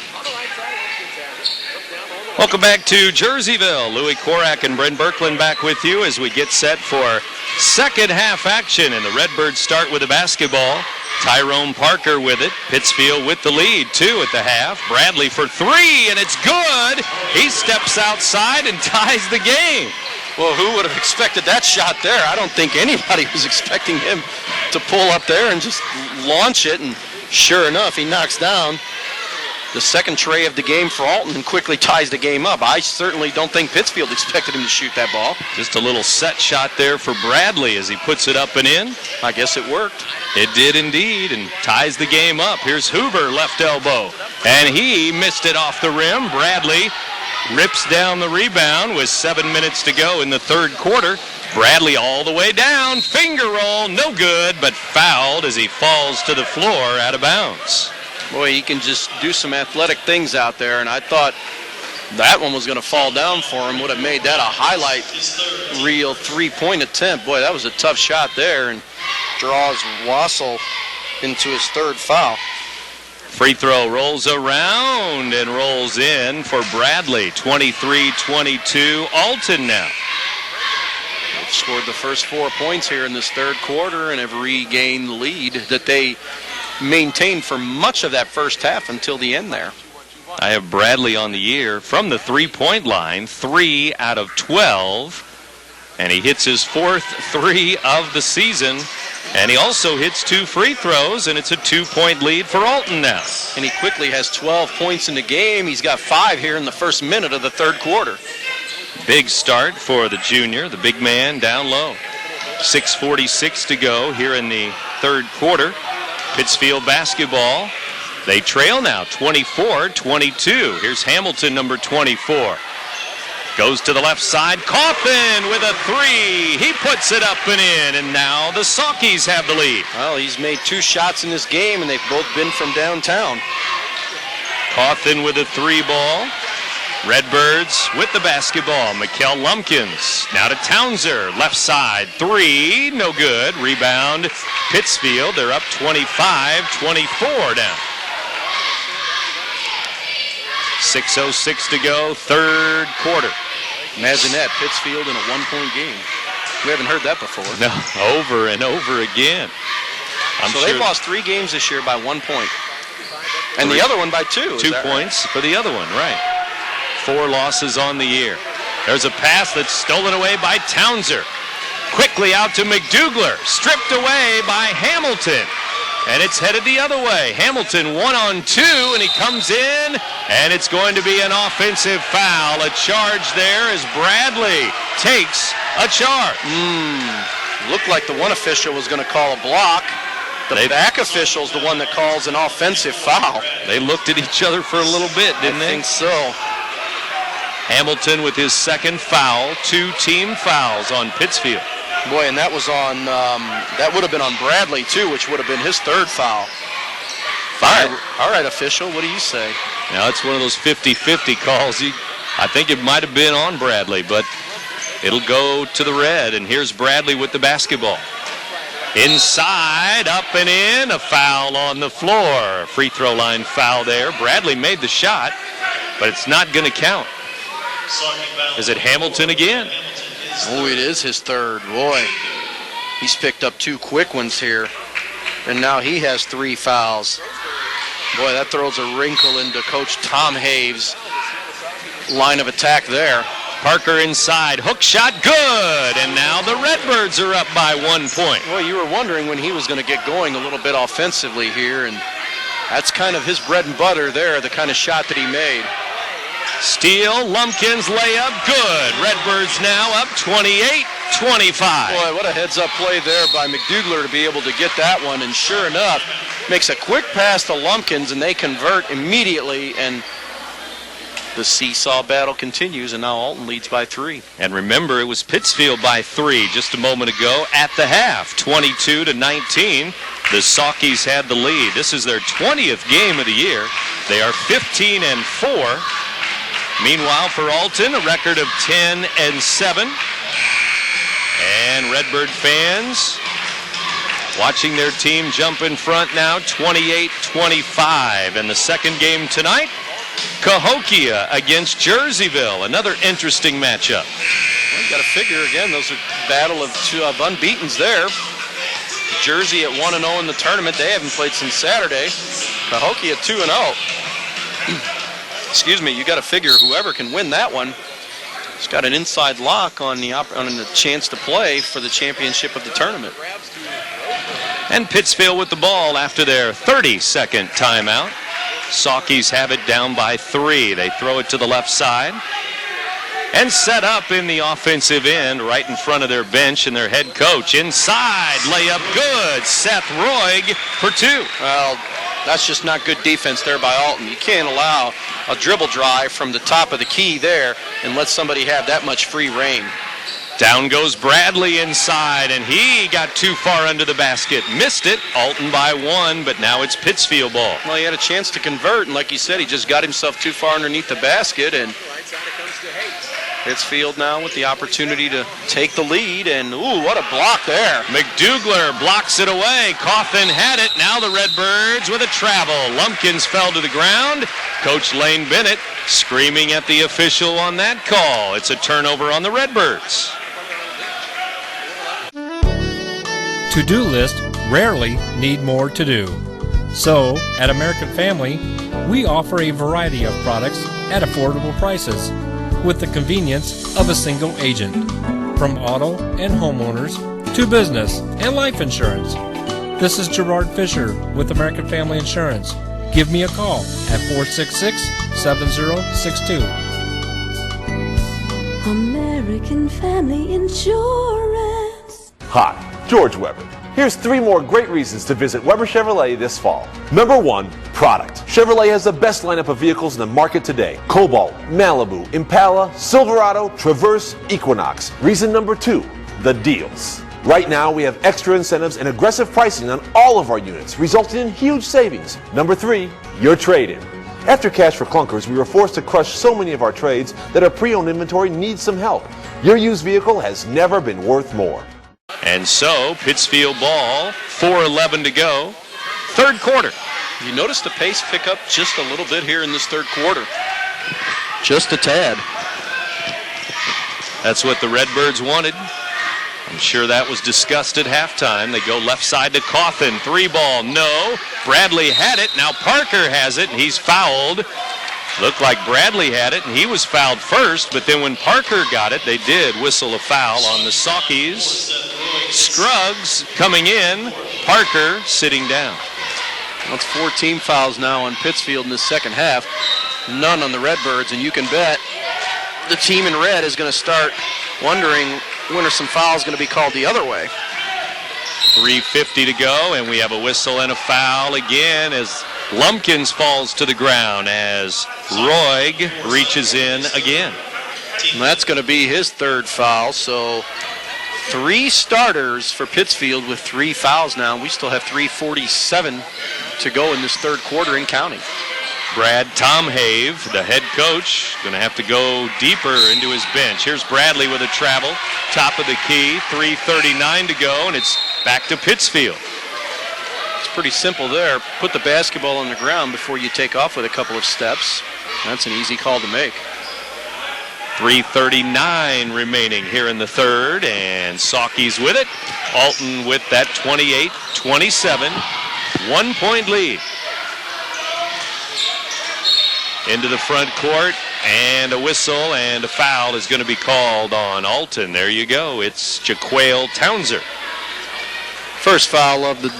Welcome back to Jerseyville. Louis Korak and Brent Berkland back with you as we get set for second half action. And the Redbirds start with the basketball. Tyrone Parker with it. Pittsfield with the lead, 2 at the half. Bradley for 3, and it's good. He steps outside and ties the game. Well, who would have expected that shot there? I don't think anybody was expecting him to pull up there and just launch it. And sure enough, he knocks down the second tray of the game for Alton and quickly ties the game up. I certainly don't think Pittsfield expected him to shoot that ball. Just a little set shot there for Bradley as he puts it up and in. I guess it worked. It did indeed, and ties the game up. Here's Hoover, left elbow, and he missed it off the rim. Bradley rips down the rebound with 7 minutes to go in the third quarter. Bradley all the way down, finger roll, no good, but fouled as he falls to the floor out of bounds. Boy, he can just do some athletic things out there, and I thought that one was going to fall down for him. Would have made that a highlight reel three-point attempt. Boy, that was a tough shot there, and draws Wassel into his third foul. Free throw rolls around and rolls in for Bradley. 23-22, Alton now. They've scored the first 4 points here in this third quarter and have regained the lead that they maintained for much of that first half until the end there. I have Bradley on the year from the three-point line, 3 out of 12. And he hits his fourth three of the season. And he also hits 2 free throws, and it's a 2-point lead for Alton now. And he quickly has 12 points in the game. He's got 5 here in the first minute of the third quarter. Big start for the junior, the big man down low. 6:46 to go here in the third quarter. Pittsfield basketball. They trail now 24-22. Here's Hamilton, number 24. Goes to the left side. Coffin with a 3. He puts it up and in, and now the Sockees have the lead. Well, he's made 2 shots in this game, and they've both been from downtown. Coffin with a 3 ball. Redbirds with the basketball. Mikkel Lumpkins now to Townser. Left side, 3, no good. Rebound, Pittsfield. They're up 25-24 now. 6:06 to go, third quarter. Imagine that, Pittsfield in a 1-point game. We haven't heard that before. No, over and over again. So they've lost 3 games this year by 1 point. And the other one by 2. 2 points for the other one, right. 4 losses on the year. There's a pass that's stolen away by Townser. Quickly out to McDougler. Stripped away by Hamilton. And it's headed the other way. Hamilton 1-on-2, and he comes in, and it's going to be an offensive foul. A charge there as Bradley takes a charge. Looked like the one official was going to call a block. The back official is the one that calls an offensive foul. They looked at each other for a little bit, didn't they? I think so. Hamilton with his second foul, 2 team fouls on Pittsfield. Boy, and that was on, that would have been on Bradley, too, which would have been his third foul. All right, official, what do you say? Now, it's one of those 50-50 calls. I think it might have been on Bradley, but it'll go to the red, and here's Bradley with the basketball. Inside, up and in, a foul on the floor. Free throw line foul there. Bradley made the shot, but it's not going to count. Is it Hamilton again? Oh, it is his third. Boy, he's picked up 2 quick ones here, and now he has 3 fouls. Boy, that throws a wrinkle into Coach Tom Haves' line of attack there. Parker inside, hook shot, good, and now the Redbirds are up by 1 point. Well, you were wondering when he was going to get going a little bit offensively here, and that's kind of his bread and butter there, the kind of shot that he made. Steele, Lumpkins layup, good. Redbirds now up 28-25. Boy, what a heads-up play there by McDougler to be able to get that one, and sure enough, makes a quick pass to Lumpkins, and they convert immediately, and the seesaw battle continues, and now Alton leads by 3. And remember, it was Pittsfield by 3 just a moment ago at the half, 22-19. The Sockees had the lead. This is their 20th game of the year. They are 15-4. Meanwhile, for Alton, a record of 10-7. And Redbird fans watching their team jump in front now, 28-25. And the second game tonight, Cahokia against Jerseyville. Another interesting matchup. Well, you got to figure, again, those are battle of 2 unbeatens there. Jersey at 1-0 in the tournament. They haven't played since Saturday. Cahokia at 2-0. Excuse me, you got to figure whoever can win that one has got an inside lock on the chance to play for the championship of the tournament. And Pittsfield with the ball after their 32nd timeout. Sockees have it down by 3. They throw it to the left side. And set up in the offensive end right in front of their bench and their head coach. Inside, layup good. Seth Roig for 2. Well, that's just not good defense there by Alton. You can't allow a dribble drive from the top of the key there and let somebody have that much free reign. Down goes Bradley inside, and he got too far under the basket. Missed it. Alton by 1, but now it's Pittsfield ball. Well, he had a chance to convert, and like you said, he just got himself too far underneath the basket, and Pittsfield now with the opportunity to take the lead, and ooh, what a block there. McDougler blocks it away. Coffin had it. Now the Redbirds with a travel. Lumpkins fell to the ground. Coach Lane Bennett screaming at the official on that call. It's a turnover on the Redbirds. To-do lists rarely need more to do. So, at American Family, we offer a variety of products at affordable prices with the convenience of a single agent. From auto and homeowners to business and life insurance. This is Gerard Fisher with American Family Insurance. Give me a call at 466-7062. American Family Insurance. Hi, George Weber. Here's 3 more great reasons to visit Weber Chevrolet this fall. Number 1, product. Chevrolet has the best lineup of vehicles in the market today. Cobalt, Malibu, Impala, Silverado, Traverse, Equinox. Reason number 2, the deals. Right now, we have extra incentives and aggressive pricing on all of our units, resulting in huge savings. Number 3, your trade-in. After Cash for Clunkers, we were forced to crush so many of our trades that our pre-owned inventory needs some help. Your used vehicle has never been worth more. And so, Pittsfield ball, 4:11 to go. Third quarter. You notice the pace pick up just a little bit here in this third quarter. Just a tad. That's what the Redbirds wanted. I'm sure that was discussed at halftime. They go left side to Coffin. 3 ball, no. Bradley had it. Now Parker has it, and he's fouled. Looked like Bradley had it, and he was fouled first, but then when Parker got it, they did whistle a foul on the Sockees. Scruggs coming in, Parker sitting down. Well, it's 4 team fouls now on Pittsfield in the second half. None on the Redbirds, and you can bet the team in red is going to start wondering when are some fouls going to be called the other way. 3:50 to go, and we have a whistle and a foul again as Lumpkins falls to the ground as Roig reaches in again. And that's going to be his 3rd foul, so 3 starters for Pittsfield with 3 fouls now. We still have 3:47 to go in this third quarter and counting. Brad Tomhave, the head coach, going to have to go deeper into his bench. Here's Bradley with a travel, top of the key, 3:39 to go, and it's back to Pittsfield. It's pretty simple there. Put the basketball on the ground before you take off with a couple of steps. That's an easy call to make. 3:39 remaining here in the third, and Sockees with it. Alton with that 28-27, 1-point lead. Into the front court, and a whistle and a foul is going to be called on Alton. There you go. It's Jaquale Townser. First foul of the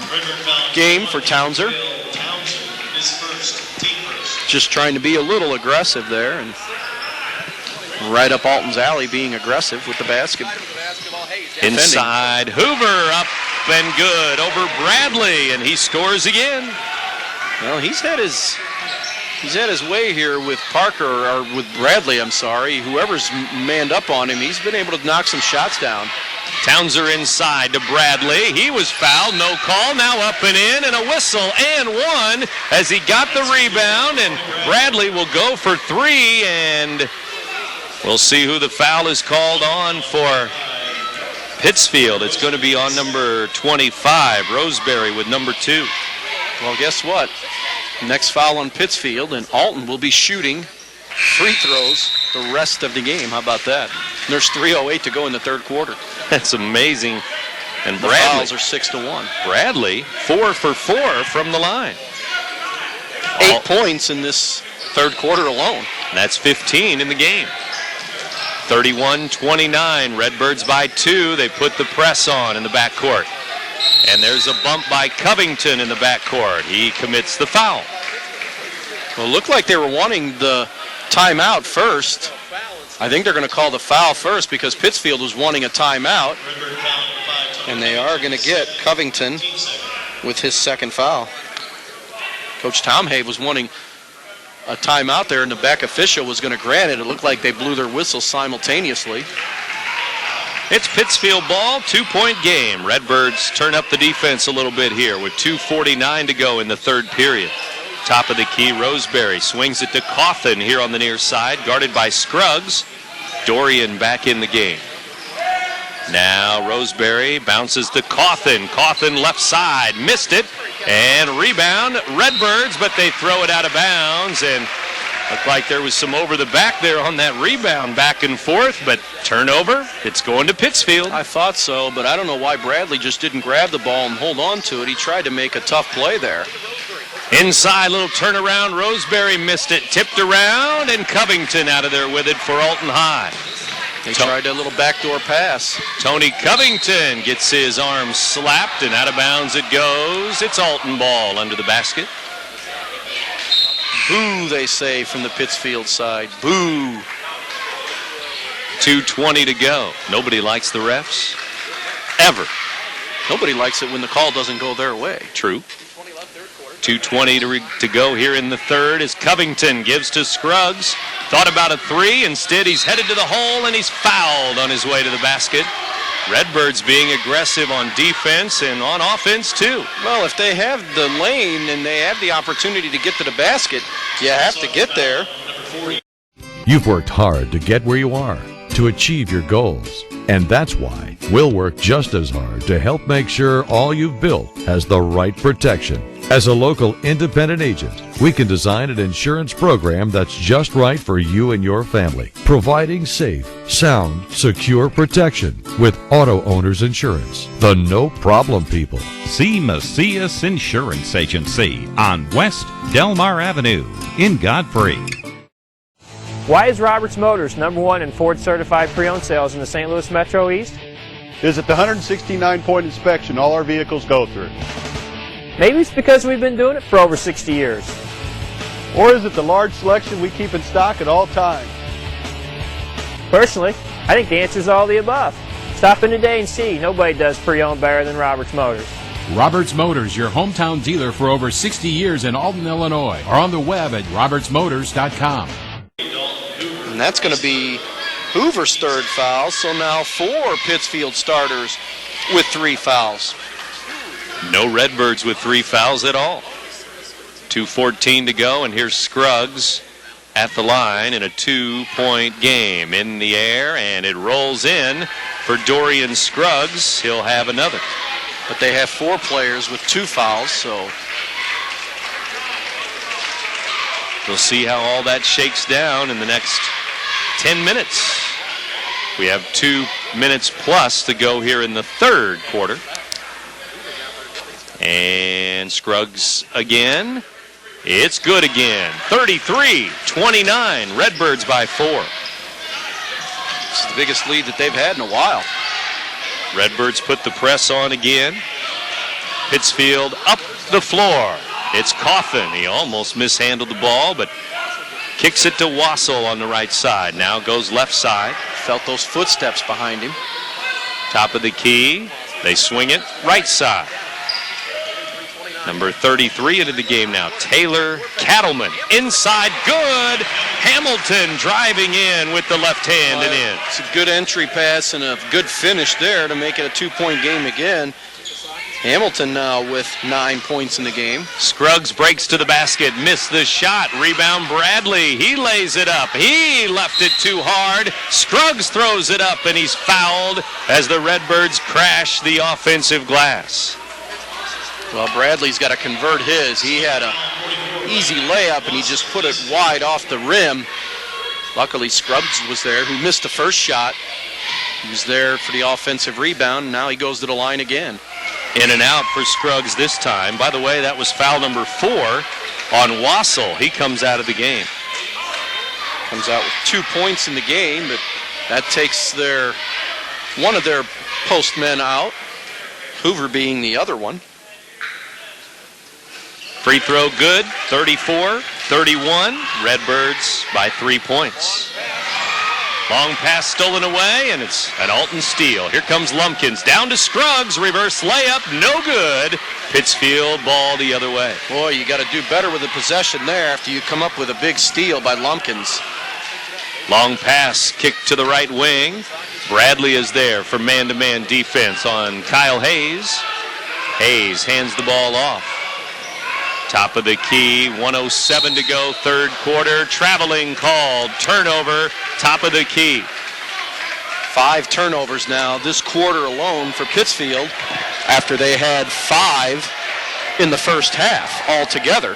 game for Townser. Just trying to be a little aggressive there, and right up Alton's alley being aggressive with the basket. Inside, Hoover up and good over Bradley, and he scores again. Well, he's had his way here with Parker, or with Bradley, I'm sorry. Whoever's manned up on him, he's been able to knock some shots down. Townser inside to Bradley. He was fouled, no call. Now up and in, and a whistle and 1 as he got the rebound, and Bradley will go for 3, and we'll see who the foul is called on for Pittsfield. It's going to be on number 25, Roseberry with number 2. Well, guess what? Next foul on Pittsfield, and Alton will be shooting free throws the rest of the game. How about that? There's 3:08 to go in the third quarter. That's amazing. And the Bradley, fouls are 6-1. Bradley, 4 for 4 from the line. 8 points in this third quarter alone. That's 15 in the game. 31-29, Redbirds by 2. They put the press on in the backcourt. And there's a bump by Covington in the backcourt. He commits the foul. Well, it looked like they were wanting the timeout first. I think they're going to call the foul first because Pittsfield was wanting a timeout. And they are going to get Covington with his second foul. Coach Tomhave was wanting a timeout there, and the back official was going to grant it. It looked like they blew their whistle simultaneously. It's Pittsfield ball, 2-point game. Redbirds turn up the defense a little bit here with 2:49 to go in the third period. Top of the key, Roseberry swings it to Coffin here on the near side, guarded by Scruggs. Dorian back in the game. Now Roseberry bounces to Coffin. Coffin left side, missed it, and rebound Redbirds, but they throw it out of bounds, and looked like there was some over the back there on that rebound, back and forth, but turnover, it's going to Pittsfield. I thought so, but I don't know why Bradley just didn't grab the ball and hold on to it. He tried to make a tough play there. Inside, little turnaround, Roseberry missed it, tipped around, and Covington out of there with it for Alton High. They tried a little backdoor pass. Tony Covington gets his arm slapped, and out of bounds it goes. It's Alton ball under the basket. Boo, they say from the Pittsfield side. Boo. 2:20 to go. Nobody likes the refs. Ever. Nobody likes it when the call doesn't go their way. True. 2:20 to go here in the third as Covington gives to Scruggs. Thought about a three. Instead, he's headed to the hole, and he's fouled on his way to the basket. Redbirds being aggressive on defense and on offense, too. Well, if they have the lane and they have the opportunity to get to the basket, you have to get there. You've worked hard to get where you are, to achieve your goals. And that's why we'll work just as hard to help make sure all you've built has the right protection. As a local independent agent, we can design an insurance program that's just right for you and your family, providing safe, sound, secure protection with Auto Owners Insurance, the no-problem people. See Macias Insurance Agency on West Delmar Avenue in Godfrey. Why is Roberts Motors #1 in Ford certified pre-owned sales in the St. Louis Metro East? Visit the 169-point inspection all our vehicles go through. Maybe it's because we've been doing it for over 60 years. Or is it the large selection we keep in stock at all times? Personally, I think the answer is all the above. Stop in today and see. Nobody does pre-owned better than Roberts Motors. Roberts Motors, your hometown dealer for over 60 years in Alton, Illinois, or on the web at RiverBender.com. And that's going to be Hoover's third foul, so now 4 Pittsfield starters with 3 fouls. No Redbirds with 3 fouls at all. 2:14 to go, and here's Scruggs at the line in a 2-point game. In the air, and it rolls in for Dorian Scruggs. He'll have another. But they have 4 players with 2 fouls, so we'll see how all that shakes down in the next 10 minutes. We have 2 minutes plus to go here in the third quarter. And Scruggs again. It's good again. 33-29. Redbirds by 4. This is the biggest lead that they've had in a while. Redbirds put the press on again. Pittsfield up the floor. It's Coffin. He almost mishandled the ball, but kicks it to Wassel on the right side. Now goes left side. Felt those footsteps behind him. Top of the key. They swing it right side. Number 33 into the game now. Taylor Cattleman. Inside, good. Hamilton driving in with the left hand and in. It's a good entry pass and a good finish there to make it a 2-point game again. Hamilton now with 9 points in the game. Scruggs breaks to the basket, missed the shot. Rebound Bradley. He lays it up. He left it too hard. Scruggs throws it up, and he's fouled as the Redbirds crash the offensive glass. Well, Bradley's got to convert his. He had an easy layup, and he just put it wide off the rim. Luckily, Scruggs was there, who missed the first shot. He was there for the offensive rebound, and now he goes to the line again. In and out for Scruggs this time. By the way, that was foul number 4 on Wassel. He comes out of the game. Comes out with 2 points in the game, but that takes one of their post men out, Hoover being the other one. Free throw good, 34. 34-31. Redbirds by 3 points. Long pass stolen away, and it's an Alton steal. Here comes Lumpkins. Down to Scruggs. Reverse layup. No good. Pittsfield ball the other way. Boy, you got to do better with the possession there after you come up with a big steal by Lumpkins. Long pass kicked to the right wing. Bradley is there for man-to-man defense on Kyle Hayes. Hayes hands the ball off. Top of the key, 1:07 to go, third quarter. Traveling called, turnover, top of the key. 5 turnovers now this quarter alone for Pittsfield after they had 5 in the first half altogether.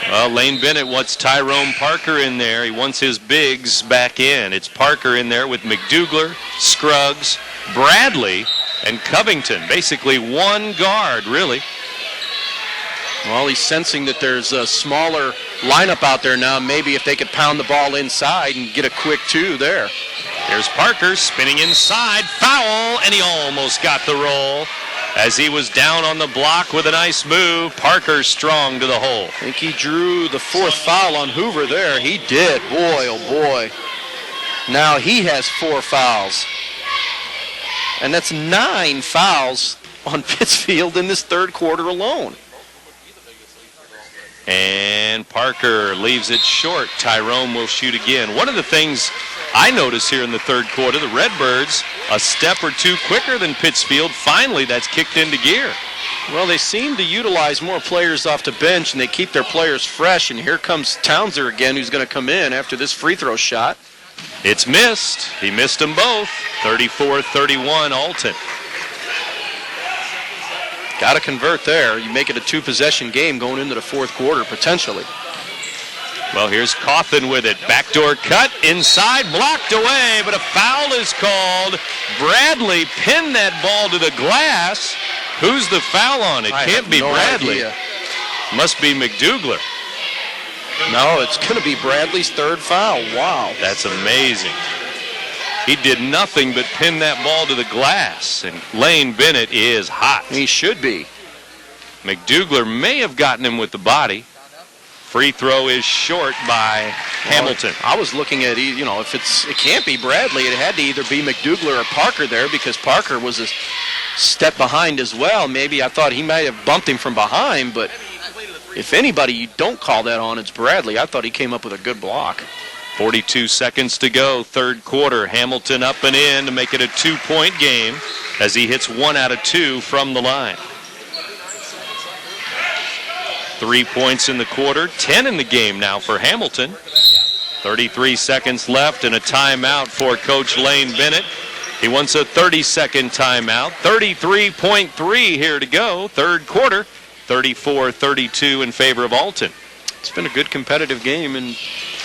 Well, Lane Bennett wants Tyrone Parker in there. He wants his bigs back in. It's Parker in there with McDouglar, Scruggs, Bradley, and Covington. Basically one guard, really. Well, he's sensing that there's a smaller lineup out there now. Maybe if they could pound the ball inside and get a quick 2 there. There's Parker spinning inside. Foul, and he almost got the roll as he was down on the block with a nice move. Parker strong to the hole. I think he drew the 4th foul on Hoover there. He did. Boy, oh boy. Now he has 4 fouls. And that's 9 fouls on Pittsfield in this third quarter alone. And Parker leaves it short. Tyrone will shoot again. One of the things I notice here in the third quarter, the Redbirds a step or 2 quicker than Pittsfield. Finally, that's kicked into gear. Well, they seem to utilize more players off the bench, and they keep their players fresh. And here comes Townser again, who's going to come in after this free throw shot. It's missed. He missed them both. 34-31 Alton. Got to convert there. You make it a 2-possession game going into the fourth quarter, potentially. Well, here's Cawthon with it. Backdoor cut, inside, blocked away, but a foul is called. Bradley pinned that ball to the glass. Who's the foul on? It can't be Bradley. Must be McDouglar. No, it's going to be Bradley's 3rd foul. Wow. That's amazing. He did nothing but pin that ball to the glass, and Lane Bennett is hot. He should be. McDouglar may have gotten him with the body. Free throw is short by Hamilton. I was looking at, if it can't be Bradley, it had to either be McDouglar or Parker there because Parker was a step behind as well. Maybe I thought he might have bumped him from behind, but if anybody you don't call that on, it's Bradley. I thought he came up with a good block. 42 seconds to go, third quarter. Hamilton up and in to make it a 2-point game as he hits 1 out of 2 from the line. 3 points in the quarter, 10 in the game now for Hamilton. 33 seconds left and a timeout for Coach Lane Bennett. He wants a 30-second timeout. 33.3 here to go, third quarter. 34-32 in favor of Alton. It's been a good competitive game and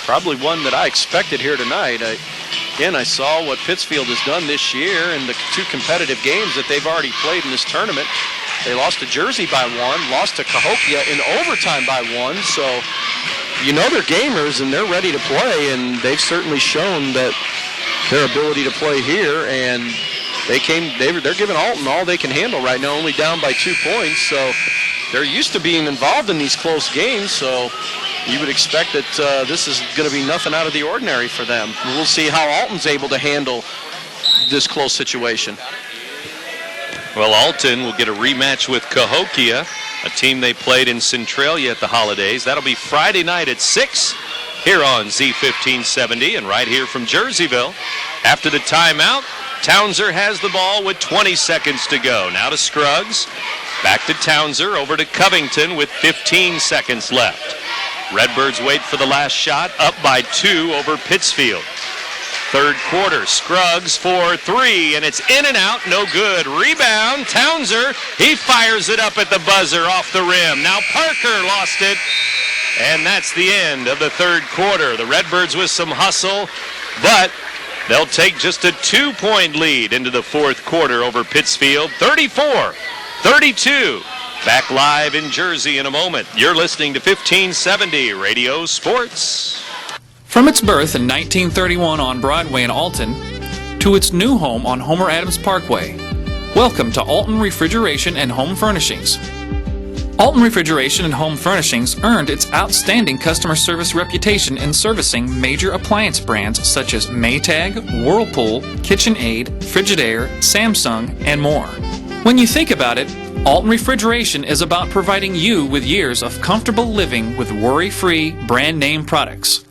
probably one that I expected here tonight. I saw what Pittsfield has done this year in the 2 competitive games that they've already played in this tournament. They lost to Jersey by 1, lost to Cahokia in overtime by 1, so they're gamers and they're ready to play, and they've certainly shown that their ability to play here, and they're giving Alton all they can handle right now, only down by 2 points, so they're used to being involved in these close games, so you would expect that this is going to be nothing out of the ordinary for them. We'll see how Alton's able to handle this close situation. Well, Alton will get a rematch with Cahokia, a team they played in Centralia at the holidays. That'll be Friday night at 6 here on Z1570 and right here from Jerseyville. After the timeout, Townser has the ball with 20 seconds to go. Now to Scruggs. Back to Townser, over to Covington with 15 seconds left. Redbirds wait for the last shot, up by 2 over Pittsfield. Third quarter, Scruggs for 3, and it's in and out, no good. Rebound, Townser, he fires it up at the buzzer off the rim. Now Parker lost it, and that's the end of the third quarter. The Redbirds with some hustle, but they'll take just a 2-point lead into the fourth quarter over Pittsfield, 34-32. Back live in Jersey in a moment. You're listening to 1570 Radio Sports. From its birth in 1931 on Broadway in Alton to its new home on Homer Adams Parkway, welcome to Alton Refrigeration and Home Furnishings. Alton Refrigeration and Home Furnishings earned its outstanding customer service reputation in servicing major appliance brands such as Maytag, Whirlpool, KitchenAid, Frigidaire, Samsung, and more. When you think about it, Alton Refrigeration is about providing you with years of comfortable living with worry-free brand name products.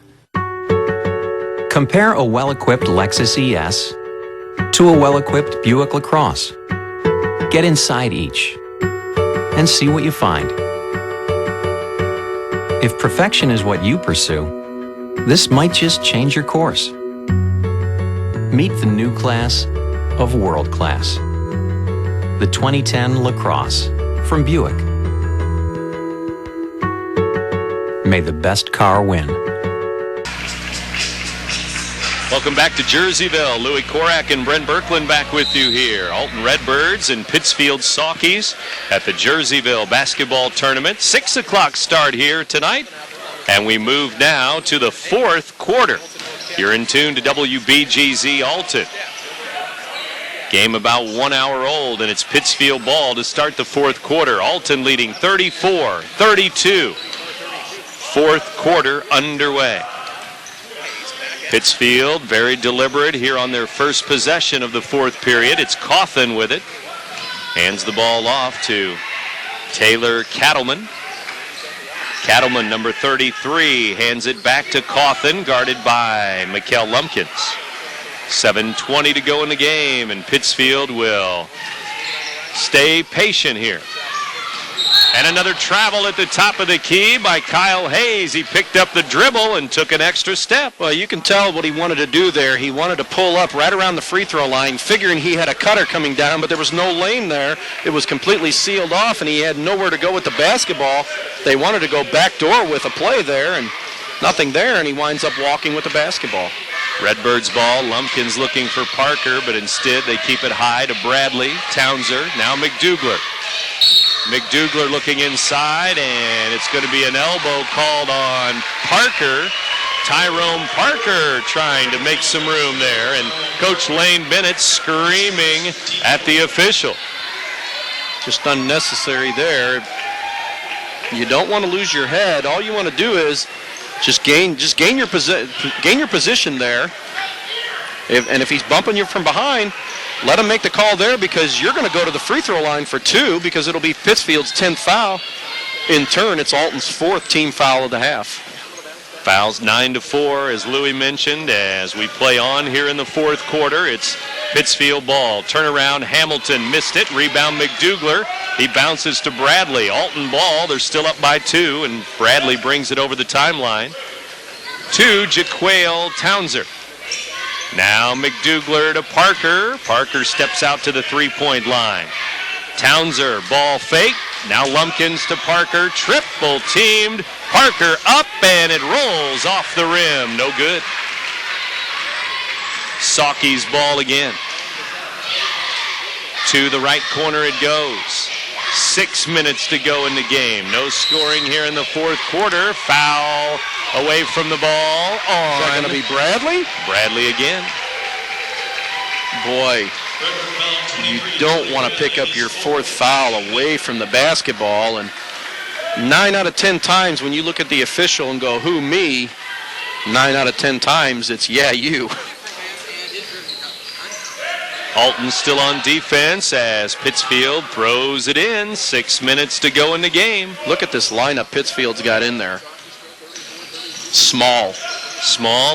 Compare a well-equipped Lexus ES to a well-equipped Buick LaCrosse. Get inside each and see what you find. If perfection is what you pursue, this might just change your course. Meet the new class of world class. The 2010 LaCrosse from Buick. May the best car win. Welcome back to Jerseyville. Louis Korak and Brent Birkeland back with you here. Alton Redbirds and Pittsfield Sockees at the Jerseyville basketball tournament. 6 o'clock start here tonight. And we move now to the fourth quarter. You're in tune to WBGZ Alton. Game about 1 hour old, and it's Pittsfield ball to start the fourth quarter. Alton leading 34-32. Fourth quarter underway. Pittsfield very deliberate here on their first possession of the fourth period. It's Cawthon with it. Hands the ball off to Taylor Cattleman. Cattleman, number 33, hands it back to Cawthon, guarded by Mikkel Lumpkins. 7:20 to go in the game, and Pittsfield will stay patient here. And another travel at the top of the key by Kyle Hayes. He picked up the dribble and took an extra step. Well, you can tell what he wanted to do there. He wanted to pull up right around the free throw line, figuring he had a cutter coming down, but there was no lane there. It was completely sealed off, and he had nowhere to go with the basketball. They wanted to go backdoor with a play there, and nothing there, and he winds up walking with the basketball. Redbirds ball. Lumpkins looking for Parker, but instead they keep it high to Bradley. Townser, now McDouglar. McDouglar looking inside, and it's going to be an elbow called on Parker. Tyrone Parker trying to make some room there, and Coach Lane Bennett screaming at the official. Just unnecessary there. You don't want to lose your head. All you want to do is just gain your position there. If he's bumping you from behind, let him make the call there, because you're going to go to the free throw line for two, because it'll be Pittsfield's 10th foul. In turn, it's Alton's 4th team foul of the half. Fouls 9-4, as Louis mentioned, as we play on here in the fourth quarter. It's Pittsfield ball. Turnaround, Hamilton missed it. Rebound, McDouglar. He bounces to Bradley. Alton ball. They're still up by 2, and Bradley brings it over the timeline to Jaquale Townser. Now McDouglar to Parker. Parker steps out to the three-point line. Townser, ball fake. Now Lumpkins to Parker. Triple teamed. Parker up, and it rolls off the rim. No good. Sockees ball again. To the right corner it goes. 6 minutes to go in the game. No scoring here in the fourth quarter. Foul away from the ball on. Is that going to be Bradley? Bradley again. Boy, you don't want to pick up your 4th foul away from the basketball. And 9 out of 10 times when you look at the official and go, who, me? 9 out of 10 times it's, yeah, you. Alton still on defense as Pittsfield throws it in. 6 minutes to go in the game. Look at this lineup Pittsfield's got in there. Small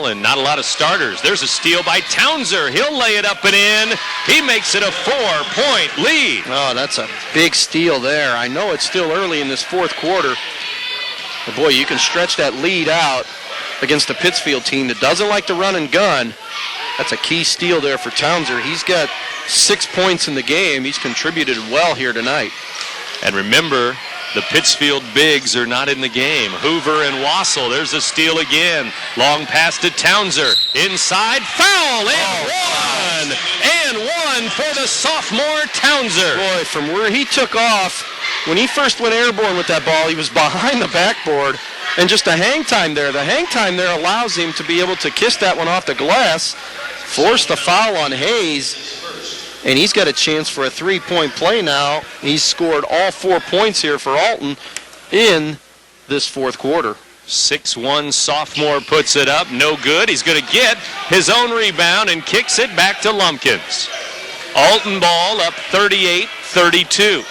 and not a lot of starters. There's a steal by Townser. He'll lay it up and in. He makes it a 4-point lead. Oh, that's a big steal there. I know it's still early in this fourth quarter, but boy, you can stretch that lead out against a Pittsfield team that doesn't like to run and gun. That's a key steal there for Townser. He's got 6 points in the game. He's contributed well here tonight. And remember, the Pittsfield bigs are not in the game. Hoover and Wassel. There's a steal again. Long pass to Townser. Inside. Foul. And one for the sophomore Townser. Boy, from where he took off, when he first went airborne with that ball, he was behind the backboard. And just the hang time there. The hang time there allows him to be able to kiss that one off the glass, force the foul on Hayes, and he's got a chance for a three-point play now. He's scored all 4 points here for Alton in this fourth quarter. 6'1" sophomore puts it up. No good. He's going to get his own rebound and kicks it back to Lumpkins. Alton ball up 38-32.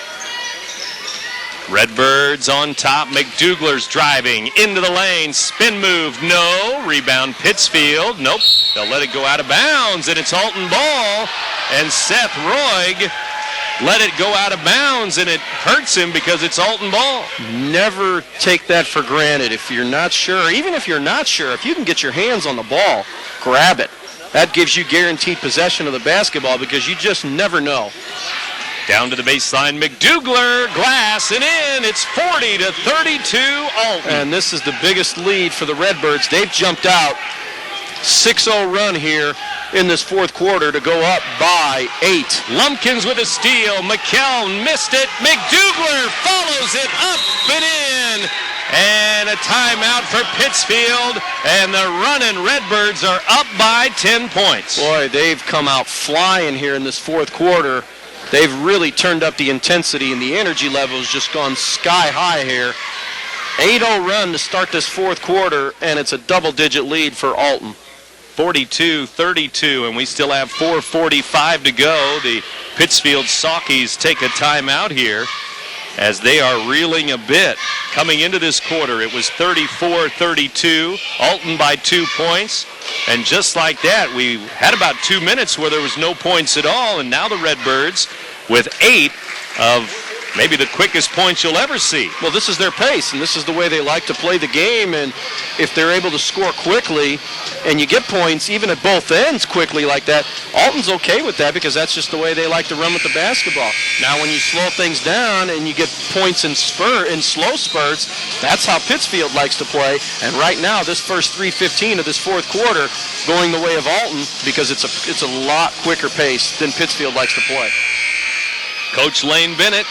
Redbirds on top. McDouglar's driving into the lane. Spin move. No. Rebound Pittsfield. Nope. They'll let it go out of bounds, and it's Alton ball. And Seth Roig let it go out of bounds, and it hurts him because it's Alton ball. Never take that for granted. If you're not sure, even if you're not sure, if you can get your hands on the ball, grab it. That gives you guaranteed possession of the basketball because you just never know. Down to the baseline, McDouglar, glass, and in. It's 40-32 Alton. And this is the biggest lead for the Redbirds. They've jumped out. 6-0 run here in this fourth quarter to go up by 8. Lumpkins with a steal. McKell missed it. McDouglar follows it up and in. And a timeout for Pittsfield. And the running Redbirds are up by 10 points. Boy, they've come out flying here in this fourth quarter. They've really turned up the intensity, and the energy level has just gone sky high here. 8-0 run to start this fourth quarter, and it's a double-digit lead for Alton. 42-32, and we still have 4:45 to go. The Pittsfield Sockees take a timeout here as they are reeling a bit. Coming into this quarter, it was 34-32, Alton by 2 points. And just like that, we had about 2 minutes where there was no points at all, and now the Redbirds with 8 of maybe the quickest points you'll ever see. Well, this is their pace, and this is the way they like to play the game, and if they're able to score quickly and you get points even at both ends quickly like that, Alton's okay with that because that's just the way they like to run with the basketball. Now, when you slow things down and you get points in slow spurts, that's how Pittsfield likes to play, and right now, this first 3:15 of this fourth quarter going the way of Alton because it's a lot quicker pace than Pittsfield likes to play. Coach Lane Bennett,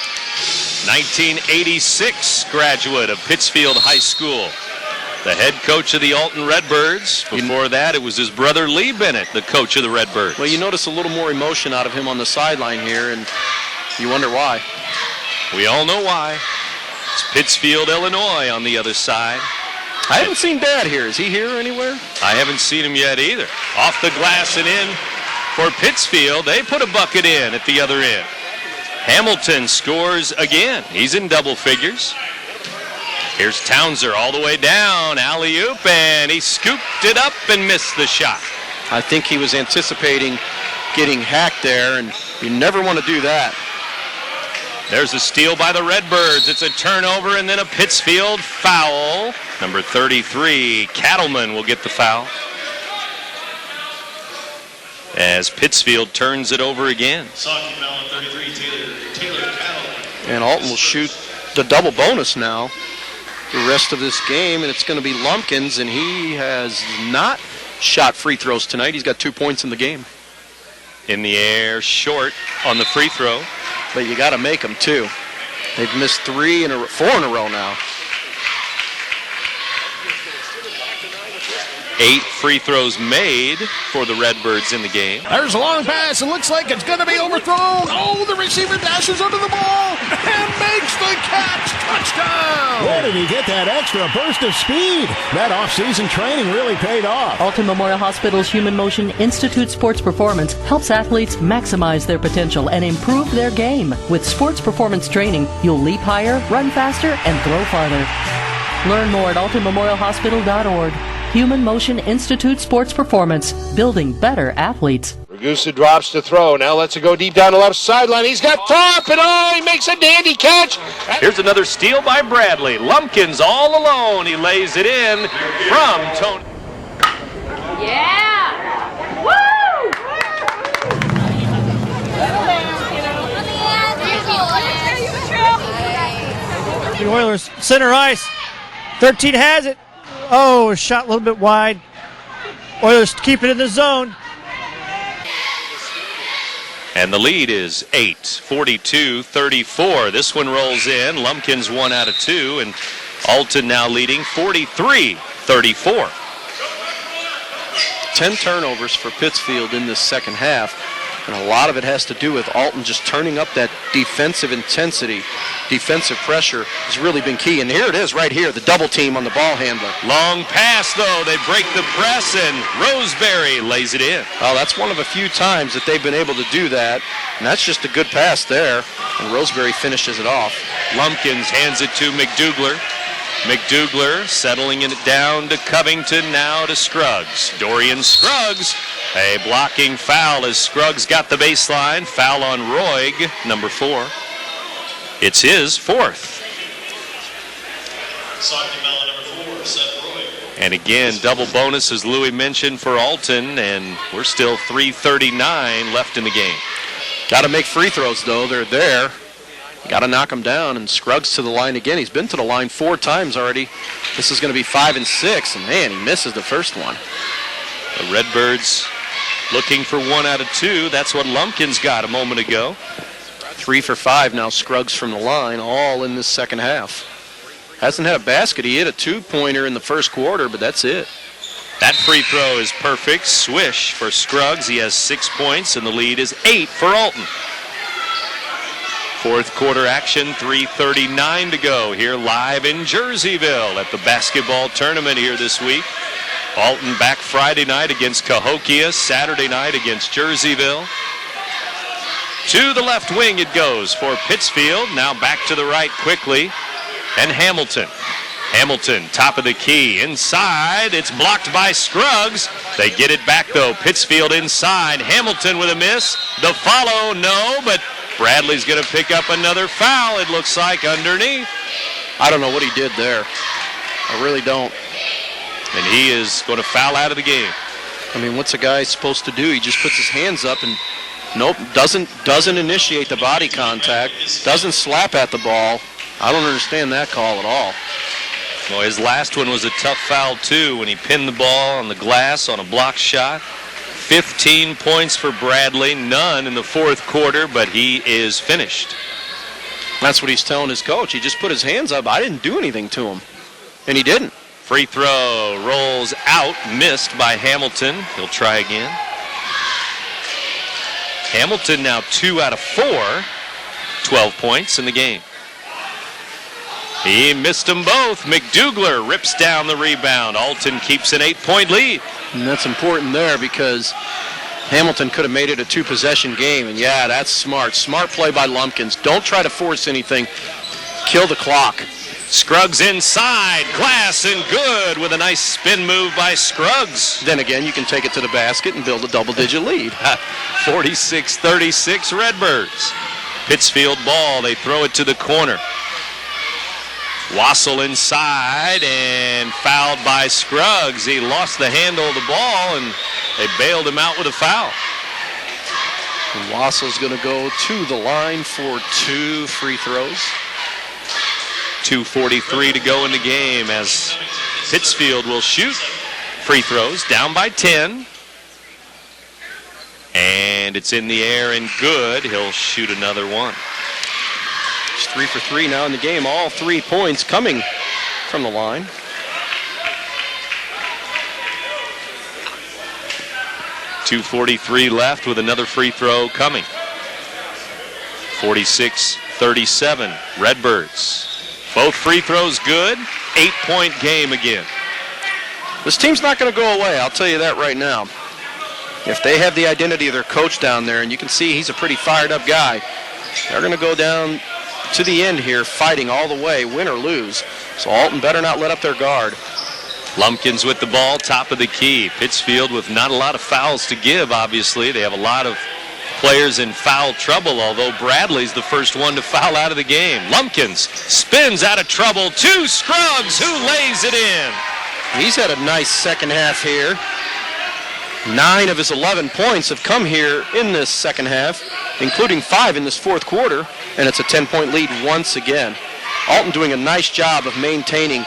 1986 graduate of Pittsfield High School, the head coach of the Alton Redbirds. Before that, it was his brother Lee Bennett, the coach of the Redbirds. Well, you notice a little more emotion out of him on the sideline here, and you wonder why. We all know why. It's Pittsfield, Illinois on the other side. I haven't seen Dad here. Is he here anywhere? I haven't seen him yet either. Off the glass and in for Pittsfield. They put a bucket in at the other end. Hamilton scores again. He's in double figures. Here's Townser all the way down. Alley-oop, and he scooped it up and missed the shot. I think he was anticipating getting hacked there, and you never want to do that. There's a steal by the Redbirds. It's a turnover and then a Pittsfield foul. Number 33, Cattleman will get the foul. As Pittsfield turns it over again. And Alton will shoot the double bonus now the rest of this game, and it's going to be Lumpkins, and he has not shot free throws tonight. He's got 2 points in the game. In the air, short on the free throw. But you got to make them, too. They've missed 4 in a row now. 8 free throws made for the Redbirds in the game. There's a long pass. It looks like it's going to be overthrown. Oh, the receiver dashes under the ball and makes the catch. Touchdown! Where did he get that extra burst of speed? That off-season training really paid off. Alton Memorial Hospital's Human Motion Institute Sports Performance helps athletes maximize their potential and improve their game. With sports performance training, you'll leap higher, run faster, and throw farther. Learn more at altonmemorialhospital.org. Human Motion Institute Sports Performance, building better athletes. Ragusa drops to throw. Now lets it go deep down the left sideline. He's got top, and he makes a dandy catch. Here's another steal by Bradley. Lumpkins all alone. He lays it in from Tony. Yeah! Woo! The Oilers center ice. 13 has it. Oh, shot a little bit wide. Oilers keep it in the zone. And the lead is 8, 42-34. This one rolls in. Lumpkins 1 out of 2, and Alton now leading 43-34. 10 turnovers for Pittsfield in this second half. And a lot of it has to do with Alton just turning up that defensive intensity. Defensive pressure has really been key. And here it is right here, the double team on the ball handler. Long pass, though. They break the press, and Roseberry lays it in. Oh, that's one of a few times that they've been able to do that. And that's just a good pass there. And Roseberry finishes it off. Lumpkins hands it to McDouglar. McDouglar settling it down to Covington, now to Scruggs. Dorian Scruggs, a blocking foul as Scruggs got the baseline. Foul on Roig, number 4. It's his 4th. And again, double bonus, as Louis mentioned, for Alton, and we're still 3:39 left in the game. Got to make free throws, though. They're there. Got to knock him down, and Scruggs to the line again. He's been to the line 4 times already. This is going to be 5 and 6, and man, he misses the first one. The Redbirds looking for 1 out of 2. That's what Lumpkins got a moment ago. 3 for 5 now, Scruggs from the line, all in this second half. Hasn't had a basket. He hit a 2-pointer in the first quarter, but that's it. That free throw is perfect. Swish for Scruggs. He has 6 points, and the lead is 8 for Alton. Fourth quarter action, 3:39 to go here live in Jerseyville at the basketball tournament here this week. Alton back Friday night against Cahokia, Saturday night against Jerseyville. To the left wing it goes for Pittsfield. Now back to the right quickly. And Hamilton. Hamilton, top of the key. Inside, it's blocked by Scruggs. They get it back though. Pittsfield inside. Hamilton with a miss. The follow, no, but Bradley's going to pick up another foul, it looks like, underneath. I don't know what he did there. I really don't. And he is going to foul out of the game. I mean, what's a guy supposed to do? He just puts his hands up and, nope, doesn't initiate the body contact, doesn't slap at the ball. I don't understand that call at all. Well, his last one was a tough foul, too, when he pinned the ball on the glass on a block shot. 15 points for Bradley, none in the fourth quarter, but he is finished. That's what he's telling his coach. He just put his hands up. I didn't do anything to him, and he didn't. Free throw rolls out, missed by Hamilton. He'll try again. Hamilton now 2 out of 4, 12 points in the game. He missed them both. McDouglar rips down the rebound. Alton keeps an 8-point lead. And that's important there because Hamilton could have made it a 2-possession game. And yeah, that's smart. Smart play by Lumpkins. Don't try to force anything. Kill the clock. Scruggs inside. Glass and good with a nice spin move by Scruggs. Then again, you can take it to the basket and build a double-digit lead. 46-36 Redbirds. Pittsfield ball. They throw it to the corner. Wassel inside and fouled by Scruggs. He lost the handle of the ball and they bailed him out with a foul. And Wassel's going to go to the line for 2 free throws. 2:43 to go in the game as Pittsfield will shoot free throws, down by 10. And it's in the air and good. He'll shoot another one. He's 3 for 3 now in the game. All 3 points coming from the line. .243 left with another free throw coming. 46-37 Redbirds. Both free throws good. 8-point game again. This team's not going to go away, I'll tell you that right now. If they have the identity of their coach down there, and you can see he's a pretty fired up guy, they're going to go down to the end here, fighting all the way, win or lose. So Alton better not let up their guard. Lumpkins with the ball, top of the key. Pittsfield with not a lot of fouls to give, obviously. They have a lot of players in foul trouble, although Bradley's the first one to foul out of the game. Lumpkins spins out of trouble to Scruggs, who lays it in. He's had a nice second half here. 9 of his 11 points have come here in this second half, including 5 in this fourth quarter, and it's a 10-point lead once again. Alton doing a nice job of maintaining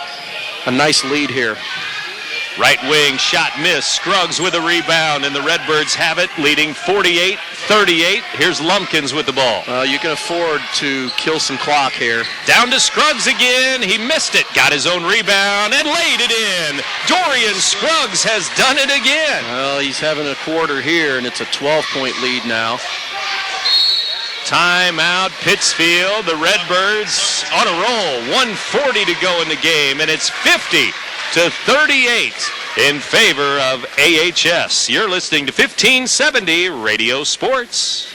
a nice lead here. Right wing shot missed. Scruggs with a rebound, and the Redbirds have it, leading 48-38. Here's Lumpkins with the ball. You can afford to kill some clock here. Down to Scruggs again. He missed it. Got his own rebound and laid it in. Dorian Scruggs has done it again. Well, he's having a quarter here, and it's a 12-point lead now. Timeout, Pittsfield. The Redbirds on a roll. 1:40 to go in the game, and it's 50-38 in favor of AHS. You're listening to 1570 Radio Sports.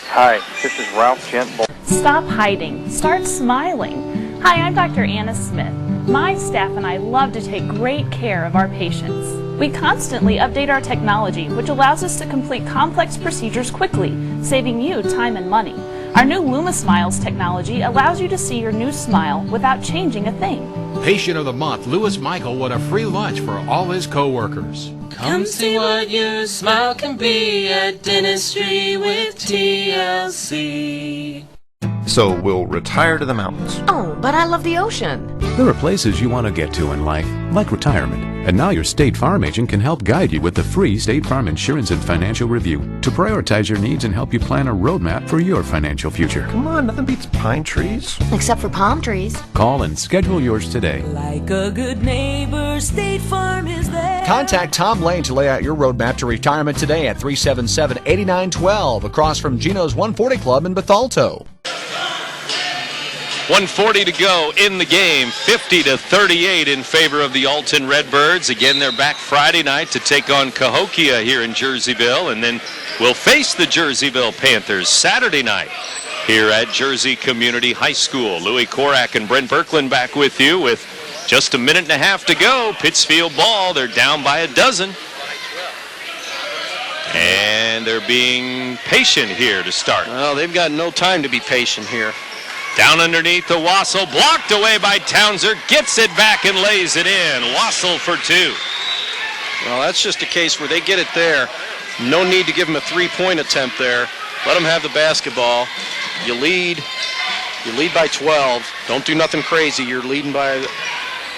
Hi, this is Ralph Gentble. Stop hiding. Start smiling. Hi, I'm Dr. Anna Smith. My staff and I love to take great care of our patients. We constantly update our technology, which allows us to complete complex procedures quickly, saving you time and money. Our new LumaSmiles technology allows you to see your new smile without changing a thing. Patient of the Month, Lewis Michael, won a free lunch for all his co-workers. Come see what your smile can be at Dentistry with TLC. So we'll retire to the mountains. Oh, but I love the ocean. There are places you want to get to in life, like retirement. And now your State Farm agent can help guide you with the free State Farm Insurance and Financial Review to prioritize your needs and help you plan a roadmap for your financial future. Come on, nothing beats pine trees. Except for palm trees. Call and schedule yours today. Like a good neighbor, State Farm is there. Contact Tom Lane to lay out your roadmap to retirement today at 377-8912 across from Gino's 140 Club in Bethalto. 1:40 to go in the game, 50-38 in favor of the Alton Redbirds. Again, they're back Friday night to take on Cahokia here in Jerseyville, and then we'll face the Jerseyville Panthers Saturday night here at Jersey Community High School. Louis Korak and Brent Berkland back with you with just a minute and a half to go. Pittsfield ball, they're down by a dozen. And they're being patient here to start. Well, they've got no time to be patient here. Down underneath the Wassel, blocked away by Townser, gets it back and lays it in. Wassel for two. Well, that's just a case where they get it there. No need to give them a three-point attempt there. Let them have the basketball. You lead by 12. Don't do nothing crazy. You're leading by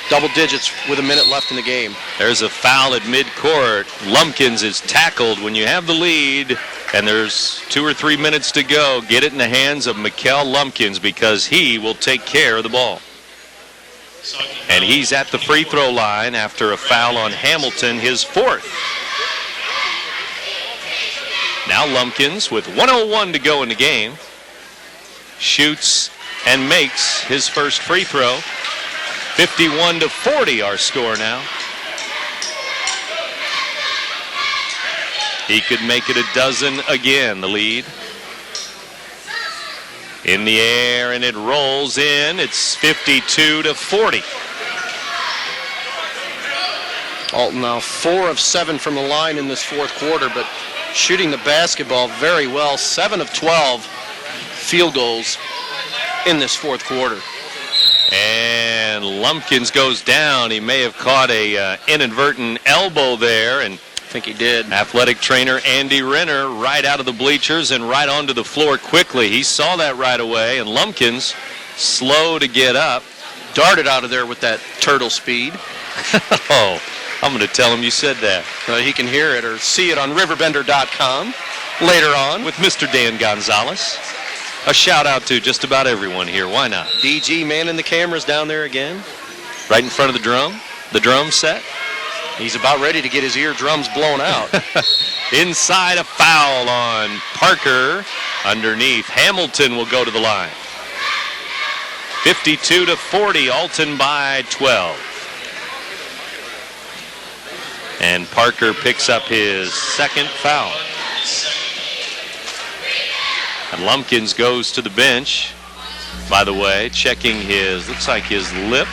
double digits with a minute left in the game. There's a foul at midcourt. Lumpkins is tackled when you have the lead, and there's 2 or 3 minutes to go. Get it in the hands of Mikkel Lumpkins because he will take care of the ball. And he's at the free throw line after a foul on Hamilton, his fourth. Now Lumpkins, with 1:01 to go in the game, shoots and makes his first free throw. 51-40 our score now. He could make it a dozen again, the lead. In the air, and it rolls in. It's 52-40. Alton now 4 of 7 from the line in this fourth quarter, but shooting the basketball very well. 7 of 12 field goals in this fourth quarter. And Lumpkins goes down. He may have caught a inadvertent elbow there, and I think he did. Athletic trainer Andy Renner right out of the bleachers and right onto the floor quickly. He saw that right away, and Lumpkins, slow to get up, darted out of there with that turtle speed. Oh, I'm going to tell him you said that. He can hear it or see it on RiverBender.com later on. With Mr. Dan Gonzalez. A shout out to just about everyone here. Why not? DG manning the cameras down there again. Right in front of the drum set. He's about ready to get his eardrums blown out. Inside, a foul on Parker. Underneath, Hamilton will go to the line. 52-40, Alton by 12. And Parker picks up his second foul. And Lumpkins goes to the bench, by the way, checking looks like his lip.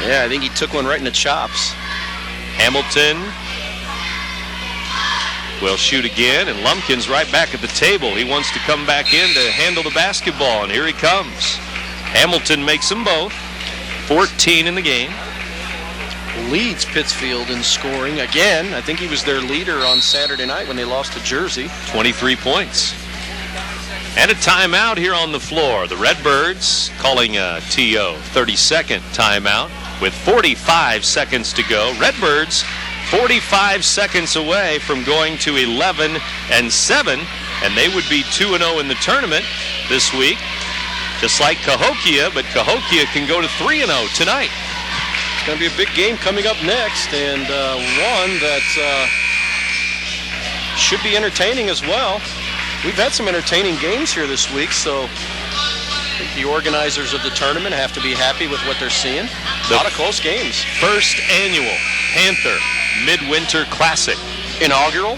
Yeah, I think he took one right in the chops. Hamilton will shoot again, and Lumpkins right back at the table. He wants to come back in to handle the basketball, and here he comes. Hamilton makes them both. 14 in the game. Leads Pittsfield in scoring again. I think he was their leader on Saturday night when they lost to Jersey. 23 points. And a timeout here on the floor. The Redbirds calling a TO, 32nd timeout with 45 seconds to go. Redbirds 45 seconds away from going to 11-7, and they would be 2-0 in the tournament this week, just like Cahokia, but Cahokia can go to 3-0 tonight. It's going to be a big game coming up next, and one that should be entertaining as well. We've had some entertaining games here this week, so I think the organizers of the tournament have to be happy with what they're seeing. A lot of close games. First annual Panther Midwinter Classic. Inaugural.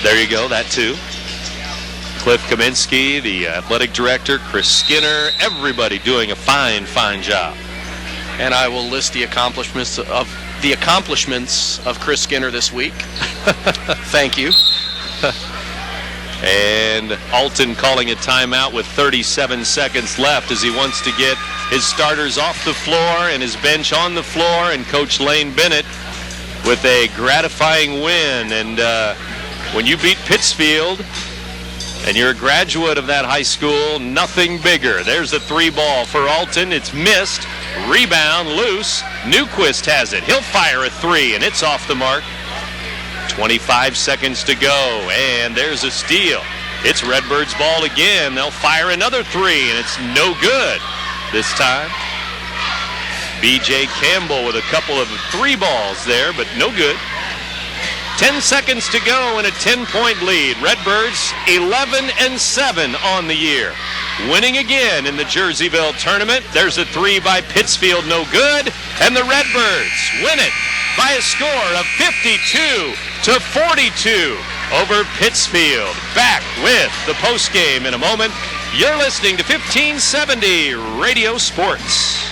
There you go, that too. Cliff Kaminsky, the athletic director, Chris Skinner, everybody doing a fine, fine job. And I will list the accomplishments of Chris Skinner this week. Thank you. And Alton calling a timeout with 37 seconds left as he wants to get his starters off the floor and his bench on the floor, and Coach Lane Bennett with a gratifying win. And when you beat Pittsfield and you're a graduate of that high school, nothing bigger. There's a 3-ball for Alton. It's missed. Rebound loose. Newquist has it. He'll fire a 3, and it's off the mark. 25 seconds to go, and there's a steal. It's Redbirds' ball again. They'll fire another 3, and it's no good this time. B.J. Campbell with a couple of 3-balls there, but no good. 10 seconds to go and a 10-point lead. Redbirds 11-7 on the year. Winning again in the Jerseyville tournament. There's a 3 by Pittsfield, no good. And the Redbirds win it by a score of 52-42 over Pittsfield. Back with the postgame in a moment. You're listening to 1570 Radio Sports.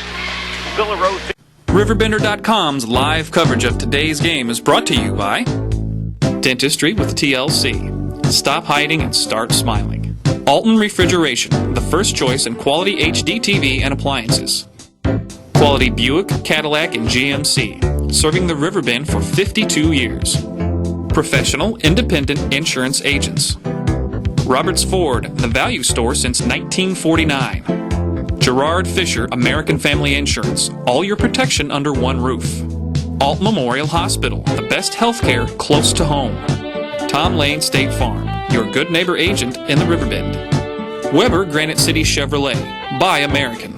RiverBender.com's live coverage of today's game is brought to you by Dentistry with TLC. Stop hiding and start smiling. Alton Refrigeration, the first choice in quality HD TV and appliances. Quality Buick, Cadillac, and GMC, serving the Riverbend for 52 years. Professional, independent insurance agents. Roberts Ford, the value store since 1949. Gerard Fisher, American Family Insurance, all your protection under one roof. Alt Memorial Hospital, the best healthcare close to home. Tom Lane State Farm, your good neighbor agent in the Riverbend. Weber Granite City Chevrolet, buy American.